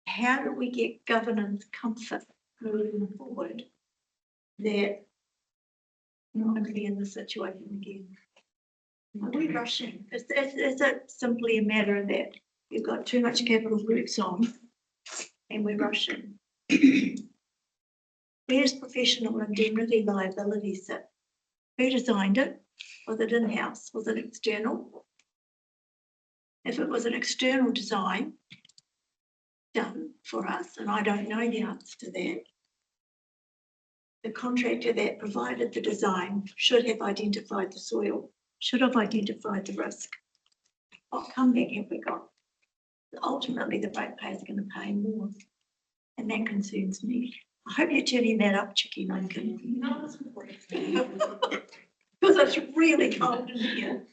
Speaker 10: how do we get governance comfort moving forward that we're not going to be in this situation again? Are we rushing? Is it simply a matter that we've got too much capital works on and we're rushing? Where's professional indemnity liability sit? Who designed it? Was it in-house? Was it external? If it was an external design done for us, and I don't know the answer to that, the contractor that provided the design should have identified the soil, should have identified the risk. What comeback have we got? Ultimately, the ratepayers are going to pay more, and that concerns me. I hope you're turning that up, Chicky Lincoln. Because it's really cold in here.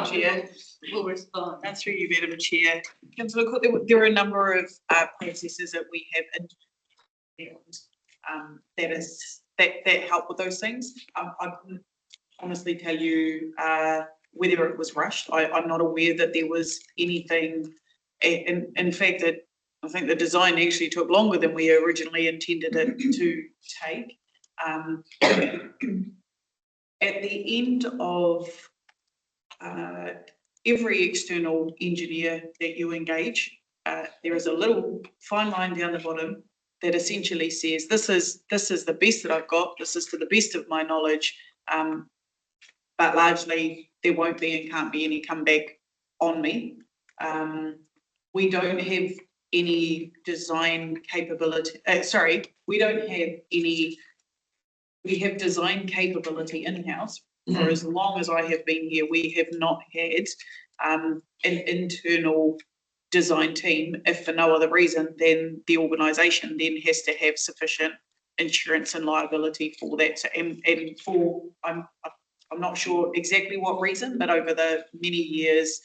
Speaker 3: Chair.
Speaker 14: Will respond.
Speaker 3: That's through you, Madam Chair. Councillor Cook, there are a number of processes that we have in that help with those things. I couldn't honestly tell you whether it was rushed. I'm not aware that there was anything. In fact, I think the design actually took longer than we originally intended it to take. At the end of every external engineer that you engage, there is a little fine line down the bottom that essentially says, this is the best that I've got, this is to the best of my knowledge. but largely there won't be and can't be any comeback on me. We don't have any design capability, we don't have any, we have design capability in-house. For as long as I have been here, we have not had an internal design team, if for no other reason than the organisation then has to have sufficient insurance and liability for that. So, and for, I'm not sure exactly what reason, but over the many years,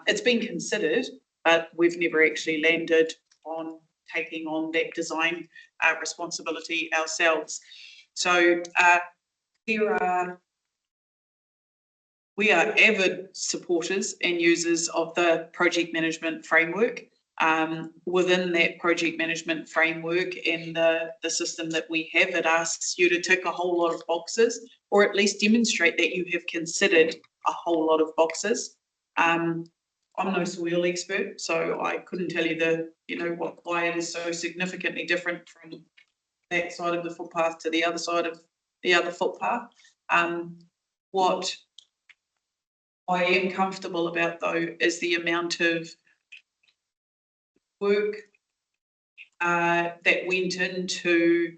Speaker 3: it's been considered, but we've never actually landed on taking on that design responsibility ourselves. So we are avid supporters and users of the project management framework. Within that project management framework and the system that we have, it asks you to tick a whole lot of boxes, or at least demonstrate that you have considered a whole lot of boxes. I'm no soil expert, so I couldn't tell you why it is so significantly different from that side of the footpath to the other side of the other footpath. What I am comfortable about, though, is the amount of work that went into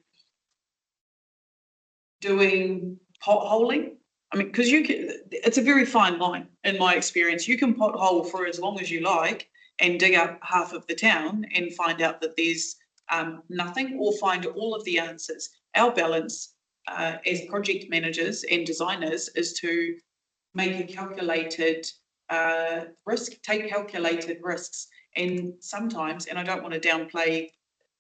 Speaker 3: doing potholing. I mean, because it's a very fine line in my experience. You can pothole for as long as you like and dig up half of the town and find out that there's nothing, or find all of the answers. Our balance as project managers and designers is to make a calculated risk, take calculated risks. And sometimes, and I don't want to downplay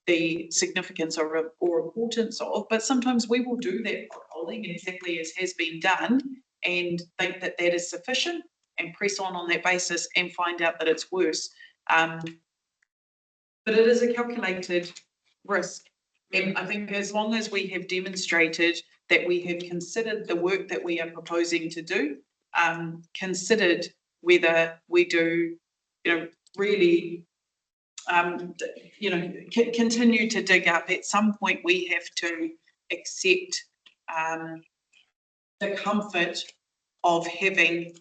Speaker 3: the significance or importance of, but sometimes we will do that potholing exactly as has been done and think that that is sufficient and press on that basis and find out that it's worse. But it is a calculated risk. And I think as long as we have demonstrated that we have considered the work that we are proposing to do, considered whether we do, really, continue to dig up. At some point, we have to accept the comfort of having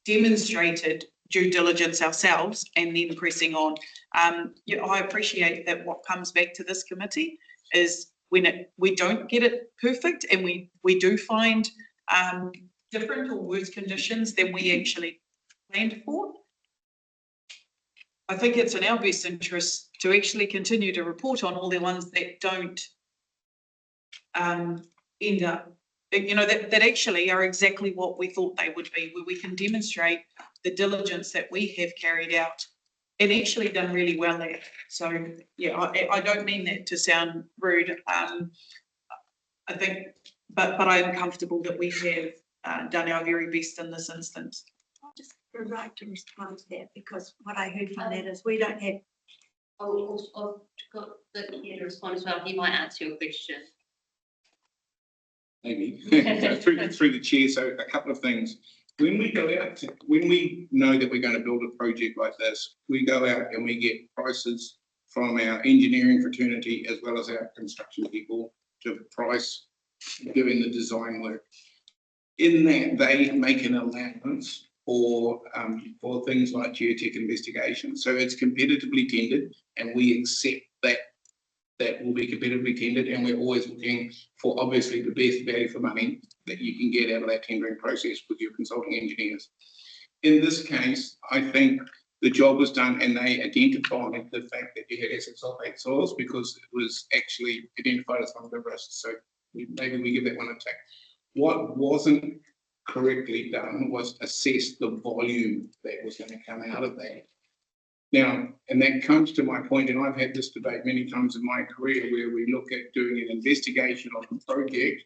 Speaker 3: demonstrated due diligence ourselves and then pressing on. I appreciate that what comes back to this committee is when we don't get it perfect and we do find different or worse conditions than we actually planned for. I think it's in our best interest to actually continue to report on all the ones that don't end up, that actually are exactly what we thought they would be, where we can demonstrate the diligence that we have carried out and actually done really well at. So, yeah, I don't mean that to sound rude. I think, but I am comfortable that we have done our very best in this instance.
Speaker 10: I just would like to respond to that, because what I heard from that is we don't have.
Speaker 4: I've got the here to respond as well. He might answer your question.
Speaker 2: Maybe. through the chair. So a couple of things. When we go out, when we know that we're going to build a project like this, we go out and we get prices from our engineering fraternity as well as our construction people to price doing the design work. In that, they make an allowance for things like geotech investigation. So it's competitively tendered, and we accept that that will be competitively tendered, and we're always looking for obviously the best value for money that you can get out of that tendering process with your consulting engineers. In this case, I think the job was done and they identified the fact that you had acid sulfate soils because it was actually identified as one of the risks. So maybe we give that one a tick. What wasn't correctly done was assess the volume that was going to come out of that. Now, and that comes to my point, and I've had this debate many times in my career, where we look at doing an investigation of a project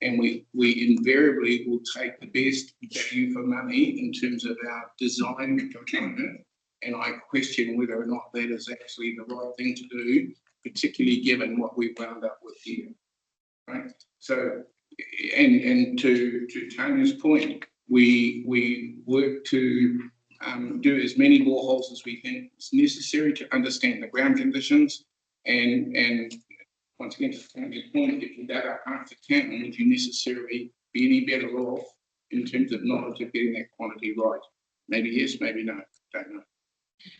Speaker 2: and we invariably will take the best value for money in terms of our design component. And I question whether or not that is actually the right thing to do, particularly given what we've wound up with here, right? So, and to Tanya's point, we work to do as many boreholes as we think is necessary to understand the ground conditions. And once again, to Tanya's point, if you dug up half the town, would you necessarily be any better off in terms of knowledge of getting that quantity right. Maybe yes, maybe no, don't know.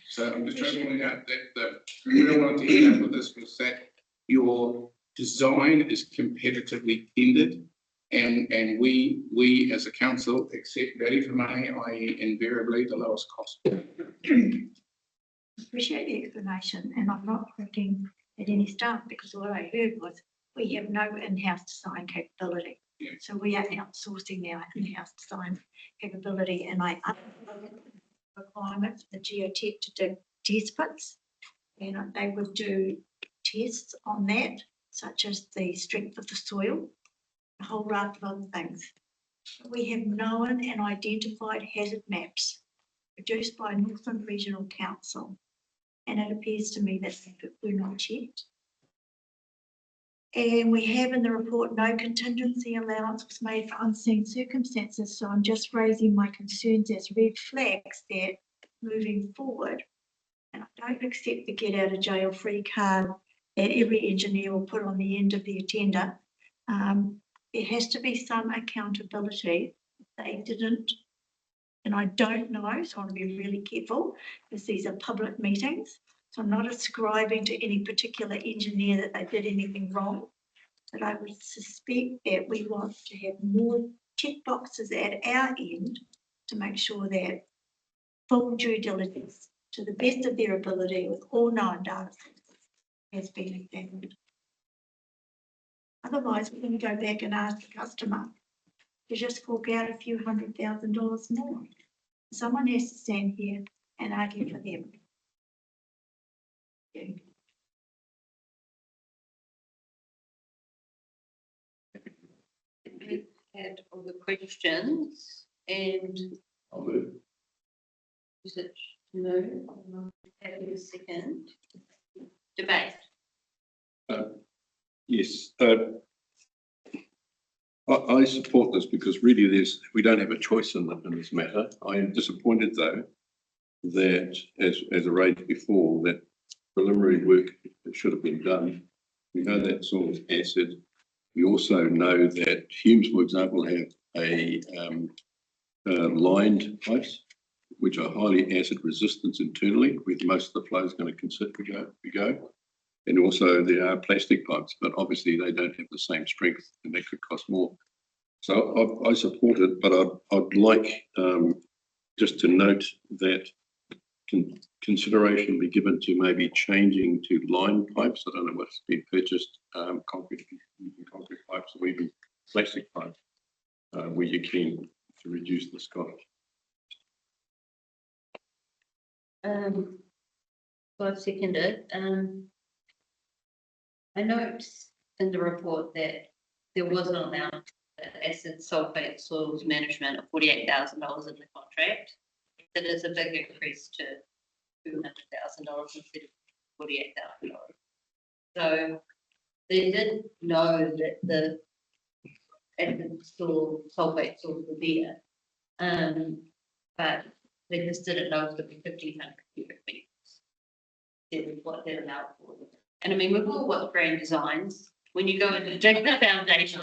Speaker 2: So I'm just trying to point out that what I wanted to end up with this was that your design is competitively tendered, and we as a council accept value for money, i.e. invariably the lowest cost.
Speaker 10: Appreciate the explanation, and I'm not looking at any staff because what I heard was we have no in-house design capability.
Speaker 2: Yeah.
Speaker 10: So we are outsourcing our in-house design capability, and I understand the requirements for geotech to do test pits, and they would do tests on that, such as the strength of the soil, a whole raft of other things. We have known and identified hazard maps produced by Northland Regional Council, and it appears to me that we're not checked. And we have in the report, no contingency allowance was made for unseen circumstances. So I'm just raising my concerns as red flags that moving forward, and I don't accept the get out of jail free card that every engineer will put on the end of their tender. There has to be some accountability. They didn't, and I don't know, so I want to be really careful because these are public meetings. So I'm not ascribing to any particular engineer that they did anything wrong, but I would suspect that we want to have more check boxes at our end to make sure that full due diligence to the best of their ability with all known data has been examined. Otherwise, we're going to go back and ask the customer to just fork out a few $100,000 more. Someone has to stand here and argue for them. Yeah.
Speaker 4: We've had all the questions, and
Speaker 9: I'll move.
Speaker 4: is it no? Have a second debate.
Speaker 9: Yes, I support this because really we don't have a choice in this matter. I am disappointed though that as I raised before, that preliminary work should have been done. We know that soil is acid. We also know that Humes, for example, have a lined pipes which are highly acid resistant internally, where most of the flow is going to go. And also there are plastic pipes, but obviously they don't have the same strength and they could cost more. So I support it, but I'd like just to note that consideration be given to maybe changing to line pipes. I don't know what's been purchased, concrete pipes or even plastic pipes, where you can to reduce the cost.
Speaker 4: I've seconded. I note in the report that there was an amount of acid sulfate soils management of $48,000 in the contract. That is a big increase to $200,000 instead of $48,000. So they did know that the acid sulfate soils were there, but they just didn't know it would be 1,500 cubic meters. Is what they're allowed for. And I mean, we've all watched grand designs. When you go in and dig the foundation,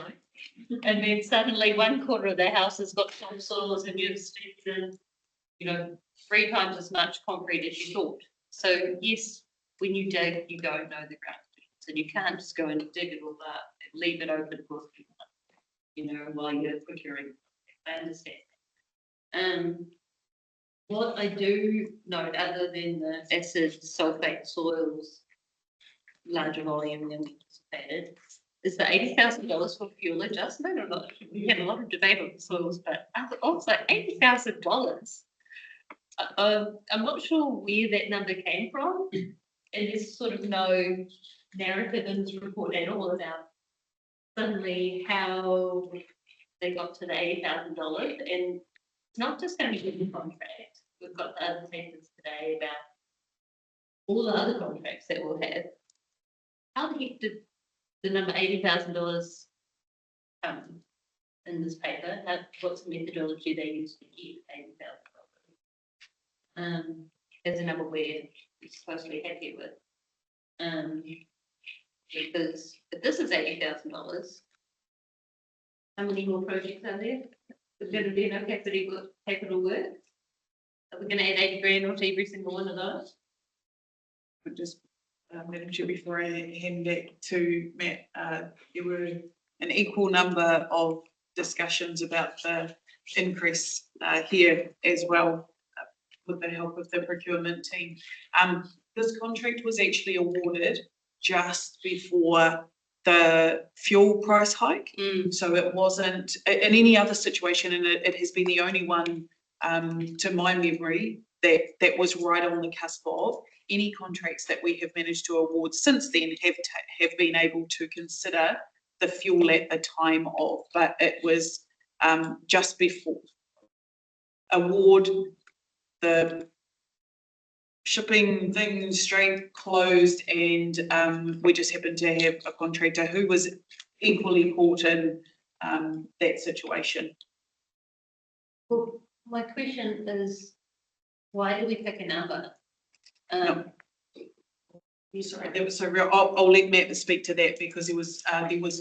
Speaker 4: and then suddenly one quarter of the house has got top soils and you've stepped in, 3 times as much concrete as you thought. So yes, when you dig, you don't know the ground conditions, and you can't just go and dig it all up and leave it open for while you're procuring. I understand. What I do note, other than the acid sulfate soils, larger volume than anticipated, is the $80,000 for fuel adjustment or not? We had a lot of debate on the soils, but also $80,000. I'm not sure where that number came from, and there's sort of no narrative in this report at all about suddenly how they got to the $80,000, and it's not just going to be the contract. We've got the other papers today about all the other contracts that we'll have. How the heck did the number $80,000 come in this paper? What's the methodology they used to get $80,000? As a number we're supposed to be happy with. Because if this is $80,000, how many more projects are there? There's gonna be no capital work. Are we gonna add 80 grand onto every single one of those?
Speaker 3: But just, Madam Chair, before I hand back to Matt, there were an equal number of discussions about the increase here as well, with the help of the procurement team. This contract was actually awarded just before the fuel price hike. So it wasn't, in any other situation, and it has been the only one to my memory that was right on the cusp of. Any contracts that we have managed to award since then have been able to consider the fuel at the time of, but it was just before award, the shipping thing straight closed, and we just happened to have a contractor who was equally caught in that situation.
Speaker 4: Well, my question is, why do we pick a number?
Speaker 3: Sorry, that was so real. I'll let Matt speak to that, because there was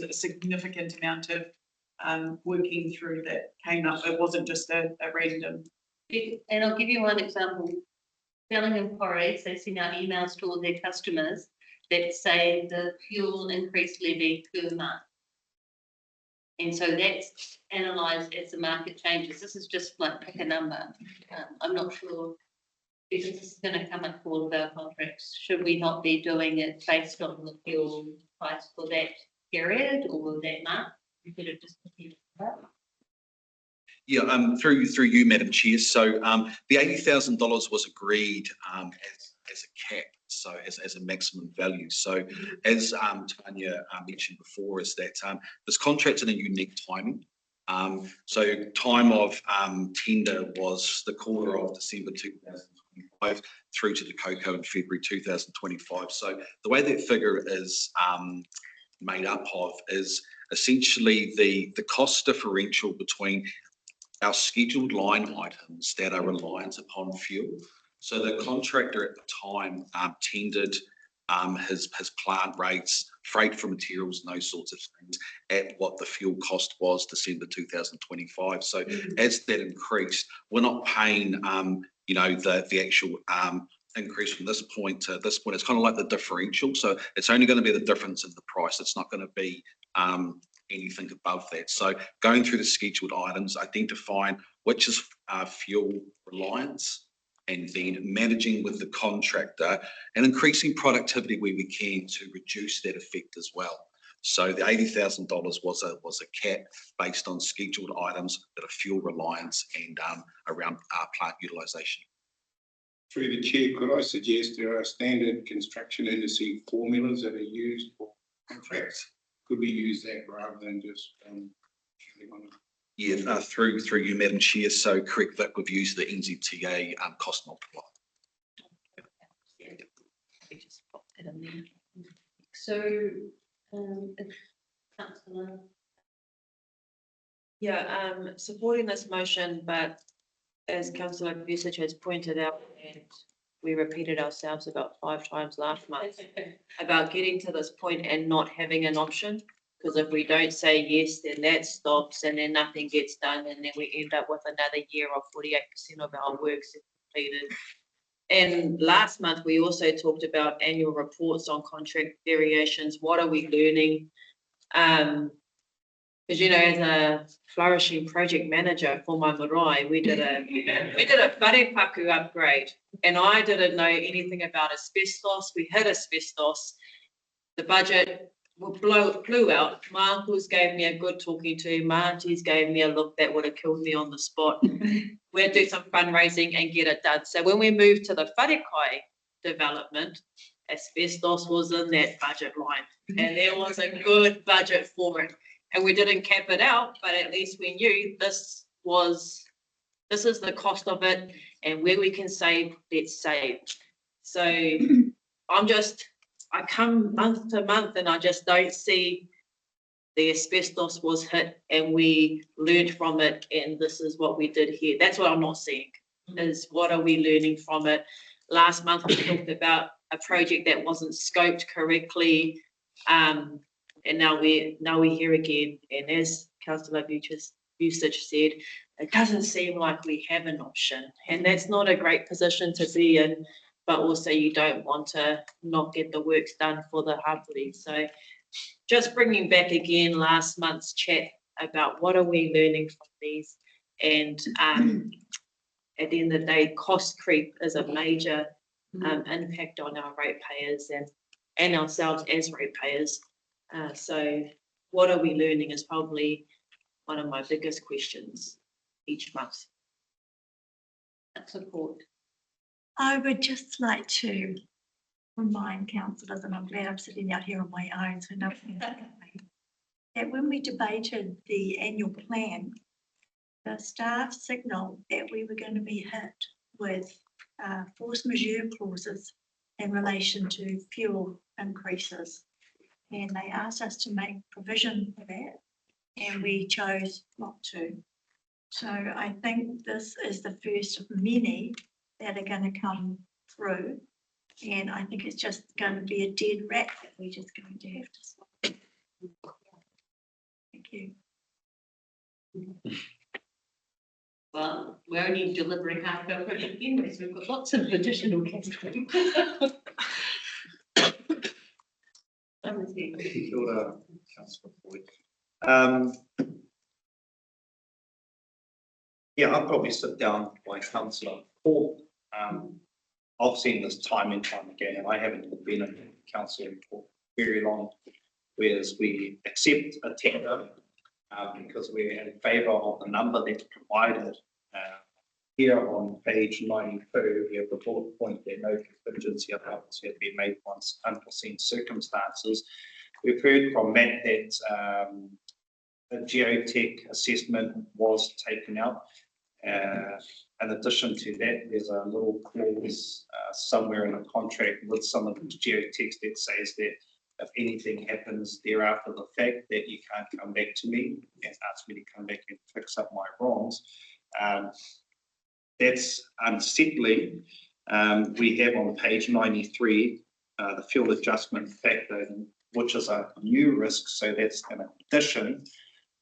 Speaker 3: a significant amount of working through that came up. It wasn't just a random.
Speaker 4: And I'll give you one example. Bellingham Quarries, they send out emails to all their customers that say the fuel increase levy per month. And so that's analysed as the market changes. This is just like pick a number. I'm not sure, because this is going to come up for all of our contracts. Should we not be doing it based on the fuel price for that period or that month? We could have just put that.
Speaker 16: Yeah, through you, Madam Chair. So the $80,000 was agreed as a cap, so as a maximum value. So as Tanya mentioned before, is that this contract's in a unique timing. So time of tender was the quarter of December 2025 through to the Koukou in February 2025. So the way that figure is made up of is essentially the cost differential between our scheduled line items that are reliant upon fuel. So the contractor at the time tendered his plant rates, freight for materials, and those sorts of things at what the fuel cost was December 2025. So as that increased, we're not paying the actual increase from this point to this point. It's kind of like the differential. So it's only going to be the difference in the price. It's not going to be anything above that. So going through the scheduled items, identifying which is fuel reliance, and then managing with the contractor and increasing productivity where we can to reduce that effect as well. So the $80,000 was a cap based on scheduled items that are fuel reliance and around plant utilisation.
Speaker 2: Through the chair, could I suggest there are standard construction industry formulas that are used for contracts? Could we use that rather than just
Speaker 16: Yeah, through you, Madam Chair. So correct that we've used the NZTA cost multiplier.
Speaker 4: So, Councillor.
Speaker 14: Yeah, supporting this motion, but as Councillor Vucic has pointed out, and we repeated ourselves about 5 times last month, about getting to this point and not having an option. Because if we don't say yes, then that stops and then nothing gets done, and then we end up with another year of 48% of our works completed. And last month, we also talked about annual reports on contract variations. What are we learning? Because, as a flourishing project manager for my marae, we did a wharepaku upgrade, and I didn't know anything about asbestos. We hit asbestos. The budget blew out. My uncles gave me a good talking to. My aunties gave me a look that would have killed me on the spot. We'll do some fundraising and get it done. So when we moved to the wharekai development, asbestos was in that budget line, and there was a good budget for it. And we didn't cap it out, but at least we knew this is the cost of it, and where we can save, let's save. So I come month to month and I just don't see the asbestos was hit and we learned from it, and this is what we did here. That's what I'm not seeing, is what are we learning from it. Last month we talked about a project that wasn't scoped correctly, and now we're here again. And as Councillor Vucic said, it doesn't seem like we have an option. And that's not a great position to be in, but also you don't want to not get the works done for the hapuri. So just bringing back again last month's chat about what are we learning from these, and at the end of the day, cost creep is a major impact on our ratepayers and ourselves as ratepayers. So what are we learning is probably one of my biggest questions each month.
Speaker 4: Support.
Speaker 10: I would just like to remind councillors, and I'm glad I'm sitting out here on my own, so no one can look at me, that when we debated the annual plan, the staff signalled that we were going to be hit with force majeure clauses in relation to fuel increases. And they asked us to make provision for that, and we chose not to. So I think this is the first of many that are going to come through. And I think it's just going to be a dead rat that we're just going to have to swallow. Thank you.
Speaker 4: Well, we're only delivering half our project anyway, so we've got lots of additional cash.
Speaker 1: Kia ora, Councillor Boyd. Yeah, I'll probably sit down by Councillor Paul. I've seen this time and time again, and I haven't even been in council for very long, whereas we accept a tender because we're in favour of the number that's provided. Here on page 92, we have the bullet point that no contingency allowance had been made once unforeseen circumstances. We've heard from Matt that a geotech assessment was taken out. In addition to that, there's a little clause somewhere in a contract with some of the geotechs that says that if anything happens thereafter the fact, that you can't come back to me and ask me to come back and fix up my wrongs. That's unsettling. We have on page 93 the fuel adjustment factor, which is a new risk. So that's an addition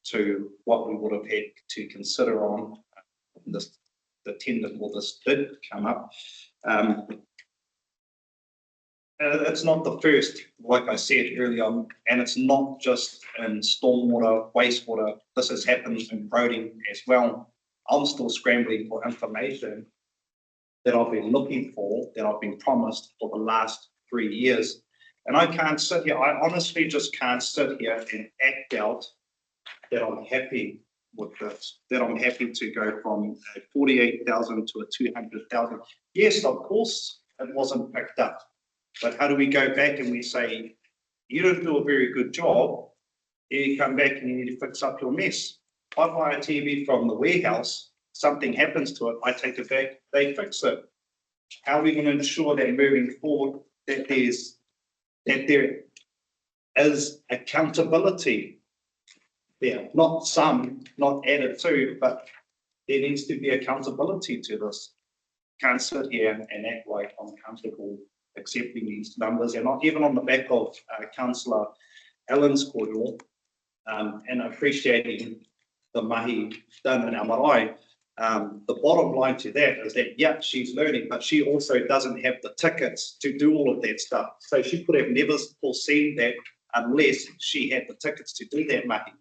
Speaker 1: to what we would have had to consider on this, the tender for this did come up. It's not the first, like I said earlier, and it's not just in stormwater, wastewater. This has happened in roading as well. I'm still scrambling for information that I've been looking for, that I've been promised for the last 3 years. And I can't sit here, I honestly just can't sit here and act out that I'm happy with this, that I'm happy to go from 48,000 to a 200,000. Yes, of course, it wasn't picked up. But how do we go back and we say, you didn't do a very good job, you come back and you need to fix up your mess. I buy a TV from the warehouse, something happens to it, I take it back, they fix it. How are we going to ensure that moving forward that there is accountability there? Not some, not added to, but there needs to be accountability to this. Can't sit here and act like I'm comfortable accepting these numbers, and not even on the back of Councillor Allen's kōrero, and appreciating the mahi done in our marae. The bottom line to that is that, yeah, she's learning, but she also doesn't have the tickets to do all of that stuff. So she could have never foreseen that unless she had the tickets to do that mahi.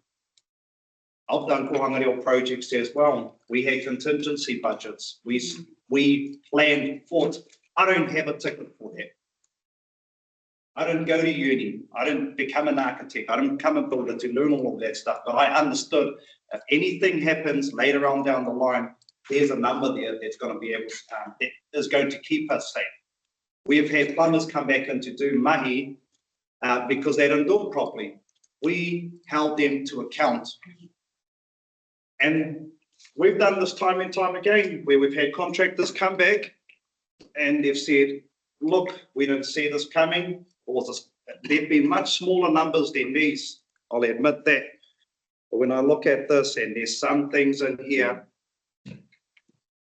Speaker 1: I've done kohanga reo projects as well. We had contingency budgets. We planned for it. I don't have a ticket for that. I didn't go to uni. I didn't become an architect. I didn't become a builder to learn all of that stuff. But I understood if anything happens later on down the line, there's a number there that's going to be able to, that is going to keep us safe. We've had plumbers come back in to do mahi because they didn't do it properly. We held them to account. And we've done this time and time again where we've had contractors come back and they've said, look, we didn't see this coming. Or there've been much smaller numbers than these, I'll admit that. But when I look at this and there's some things in here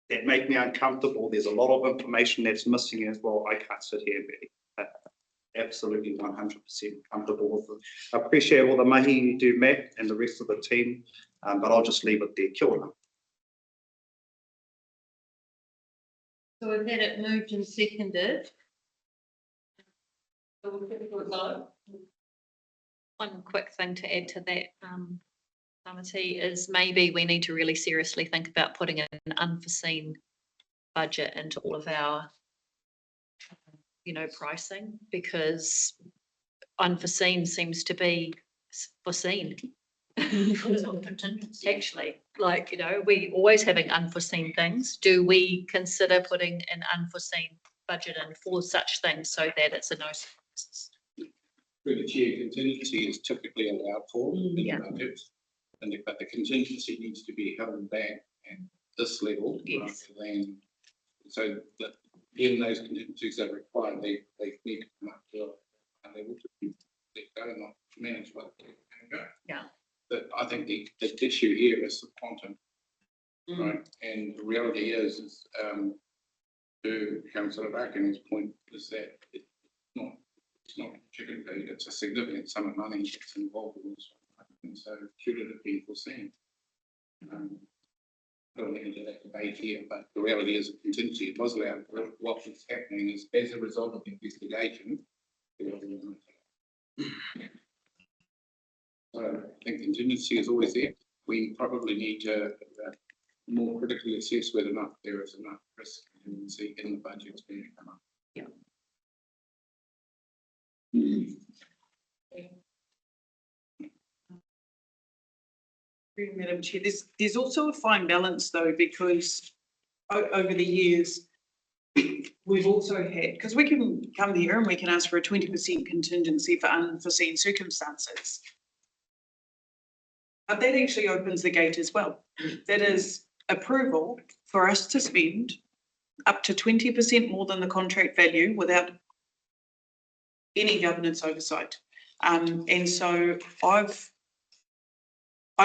Speaker 1: that make me uncomfortable, there's a lot of information that's missing as well. I can't sit here and be absolutely 100% comfortable with it. I appreciate all the mahi you do, Matt, and the rest of the team, but I'll just leave it there. Kia ora.
Speaker 4: So we've had it moved and seconded. So we'll put it for a vote.
Speaker 6: One quick thing to add to that, Tamati, is maybe we need to really seriously think about putting an unforeseen budget into all of our, pricing, because unforeseen seems to be foreseen. Actually, we always having unforeseen things. Do we consider putting an unforeseen budget in for such things so that it's a no surprises?
Speaker 2: Through the chair, contingency is typically allowed for in the
Speaker 6: Yeah.
Speaker 2: budget. But the contingency needs to be held back at this level
Speaker 6: Yes.
Speaker 2: rather than, so that when those contingencies are required, they need to come up to a level to be let go, not managed by the manager.
Speaker 6: Yeah.
Speaker 2: But I think the issue here is the quantum, right? And the reality is to Councillor Barkin's point is that it's not chicken feed, it's a significant sum of money that's involved in this one. And so should it have been foreseen? I don't get into that debate here, but the reality is a contingency. It was allowed. What was happening is as a result of the investigation, there was a so I think contingency is always there. We probably need to more critically assess whether or not there is enough risk contingency in the budgets when they come up.
Speaker 6: Yeah.
Speaker 3: Madam Chair, there's also a fine balance though, because over the years, we've also had, because we can come here and we can ask for a 20% contingency for unforeseen circumstances. But that actually opens the gate as well. That is approval for us to spend up to 20% more than the contract value without any governance oversight. And so I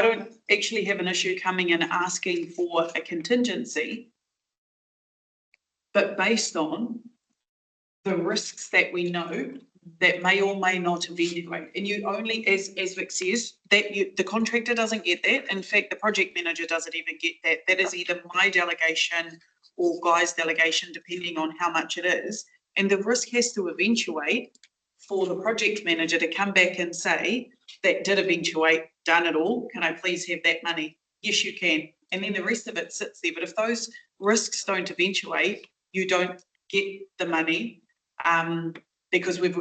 Speaker 3: don't actually have an issue coming and asking for a contingency, but based on the risks that we know that may or may not eventuate. And you only, as Vic says, the contractor doesn't get that. In fact, the project manager doesn't even get that. That is either my delegation or Guy's delegation, depending on how much it is. And the risk has to eventuate for the project manager to come back and say, that did eventuate, done it all. Can I please have that money? Yes, you can. And then the rest of it sits there. But if those risks don't eventuate, you don't get the money. Because we've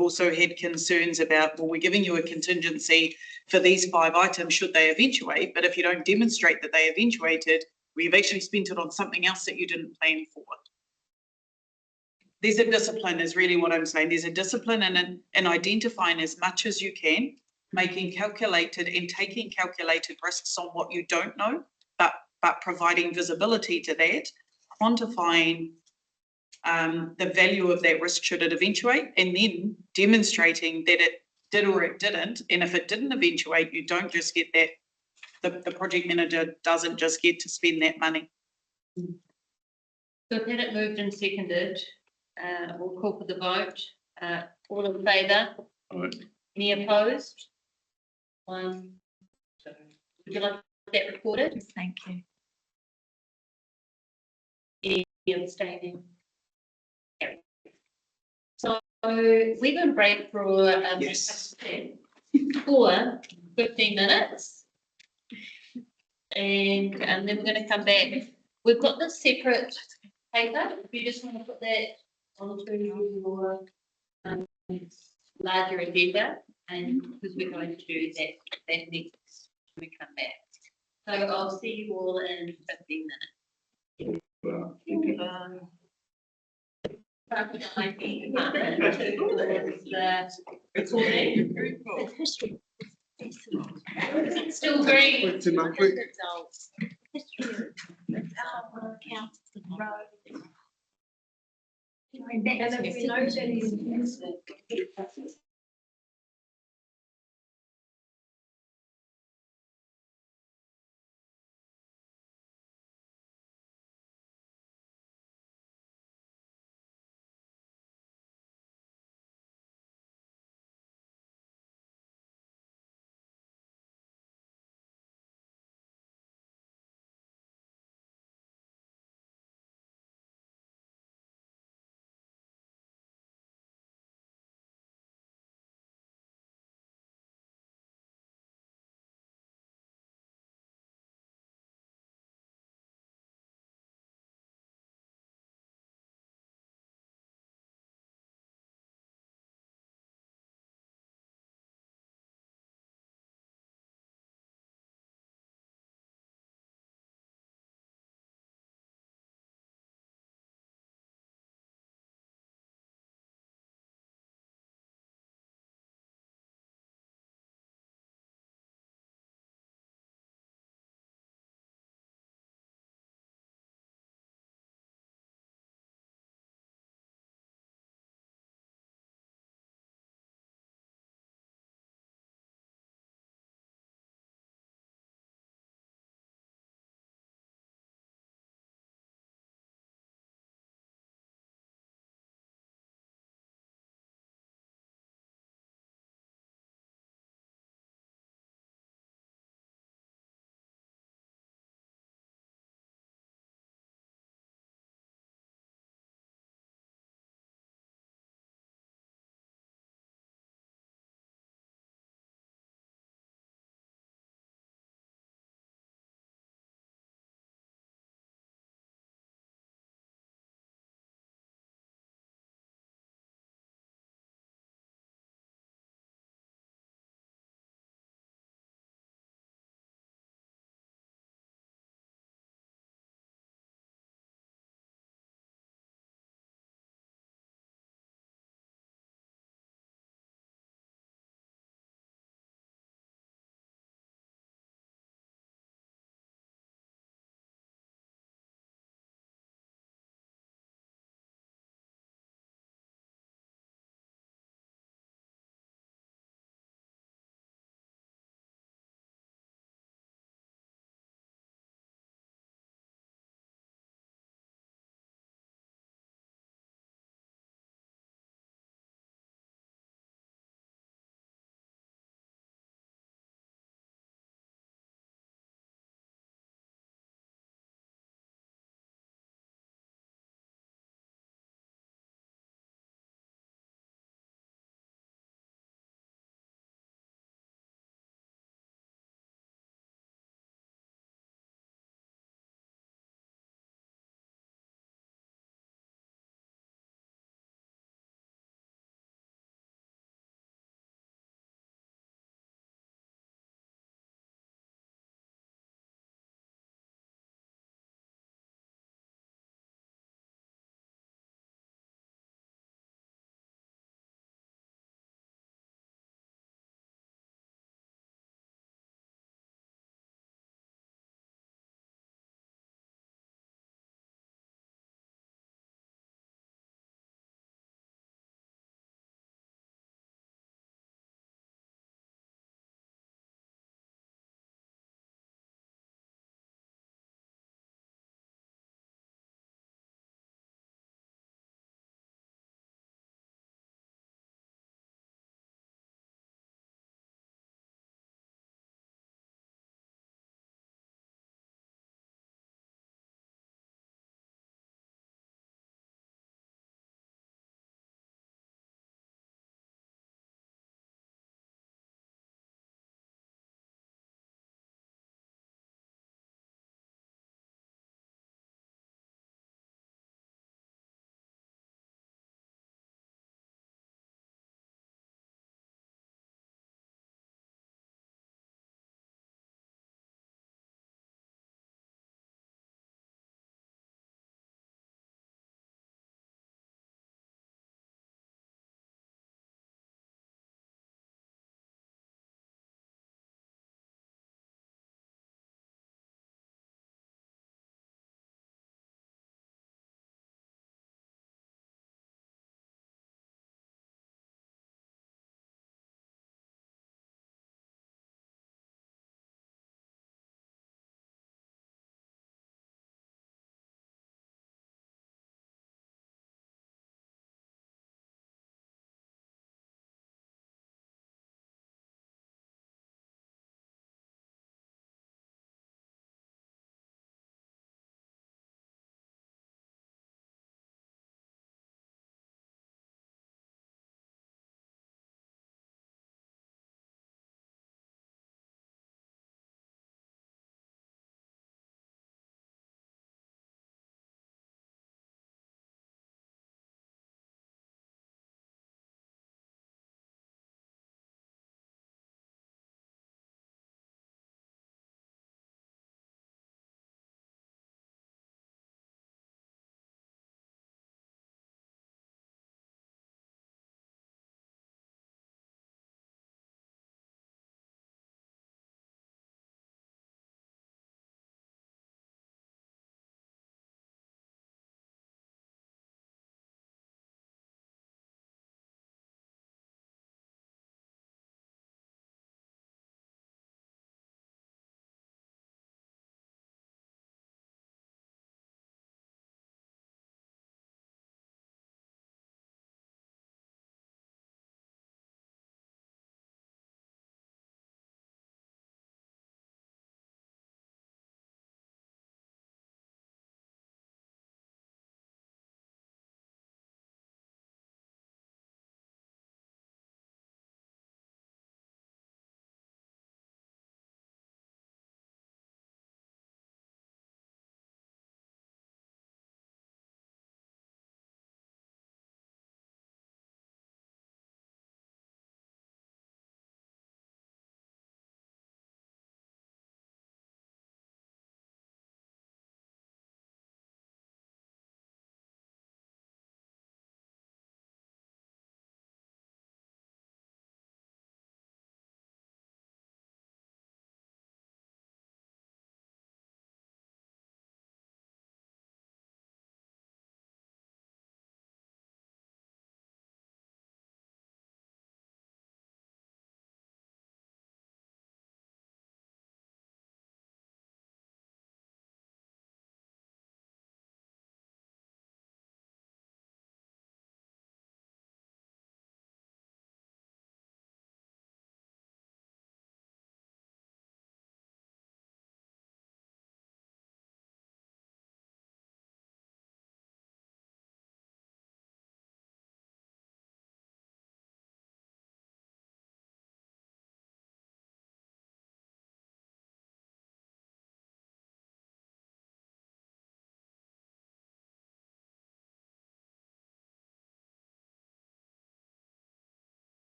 Speaker 3: also had concerns about, well, we're giving you a contingency for these 5 items should they eventuate, but if you don't demonstrate that they eventuated, we've actually spent it on something else that you didn't plan for. There's a discipline is really what I'm saying. There's a discipline in identifying as much as you can, making calculated and taking calculated risks on what you don't know, but providing visibility to that, quantifying the value of that risk should it eventuate, and then demonstrating that it did or it didn't. And if it didn't eventuate, you don't just get that, the project manager doesn't just get to spend that money.
Speaker 4: So I've had it moved and seconded. We'll call for the vote. All in favour? Any opposed? One. Would you like that recorded?
Speaker 10: Thank you.
Speaker 4: Any abstaining? So we're going to break for
Speaker 3: Yes.
Speaker 4: for 15 minutes. And then we're going to come back. We've got this separate paper. If you just want to put that onto your larger agenda, and because we're going to do that next when we come back. So I'll see you all in 15 minutes.
Speaker 10: History.
Speaker 4: Still very.
Speaker 10: Results. History of accounts and road. And if we know that is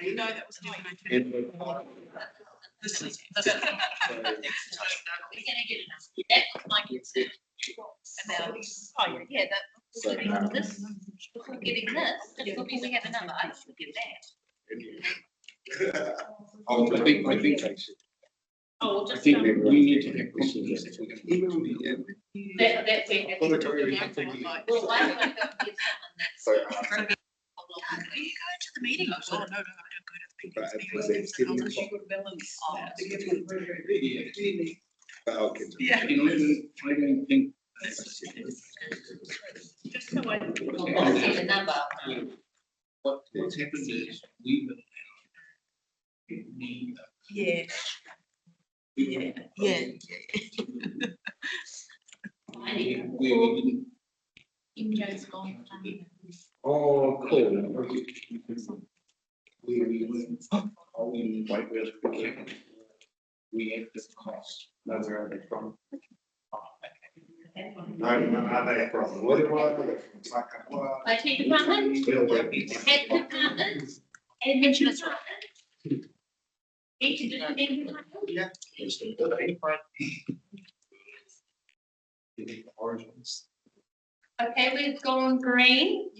Speaker 3: No, that was not. This is.
Speaker 4: We're gonna get enough. That was my concern. About, oh, yeah, that,
Speaker 7: So,
Speaker 4: this, if we're getting this, just looking, we have another, I should get that.
Speaker 2: I think they should.
Speaker 4: Oh, we'll
Speaker 2: I
Speaker 4: just.
Speaker 2: think we need to have confidence if we're gonna do it.
Speaker 4: That's it.
Speaker 7: Well, the
Speaker 4: Well, why don't I go get
Speaker 7: So,
Speaker 4: someone that's.
Speaker 3: Are you going to the meeting? Oh, no, I don't go to
Speaker 7: but
Speaker 3: the
Speaker 7: it
Speaker 3: meetings.
Speaker 7: presents
Speaker 3: Meetings.
Speaker 7: balance.
Speaker 2: Yeah.
Speaker 7: But I'll get to
Speaker 3: Yeah.
Speaker 2: You know, I don't think.
Speaker 4: Just so I. I'll see the number.
Speaker 2: What's happened is we've been. Need.
Speaker 3: Yeah. Yeah, yeah.
Speaker 2: We didn't.
Speaker 13: Joe's gone.
Speaker 7: Oh, cool.
Speaker 2: We like where's we can. We have this cost.
Speaker 1: Those are only from.
Speaker 7: No, no, they problem. What do I? It's like, what?
Speaker 4: IT department, head department, administrative department. Each of the department.
Speaker 1: Yeah.
Speaker 4: Okay, we've gone green.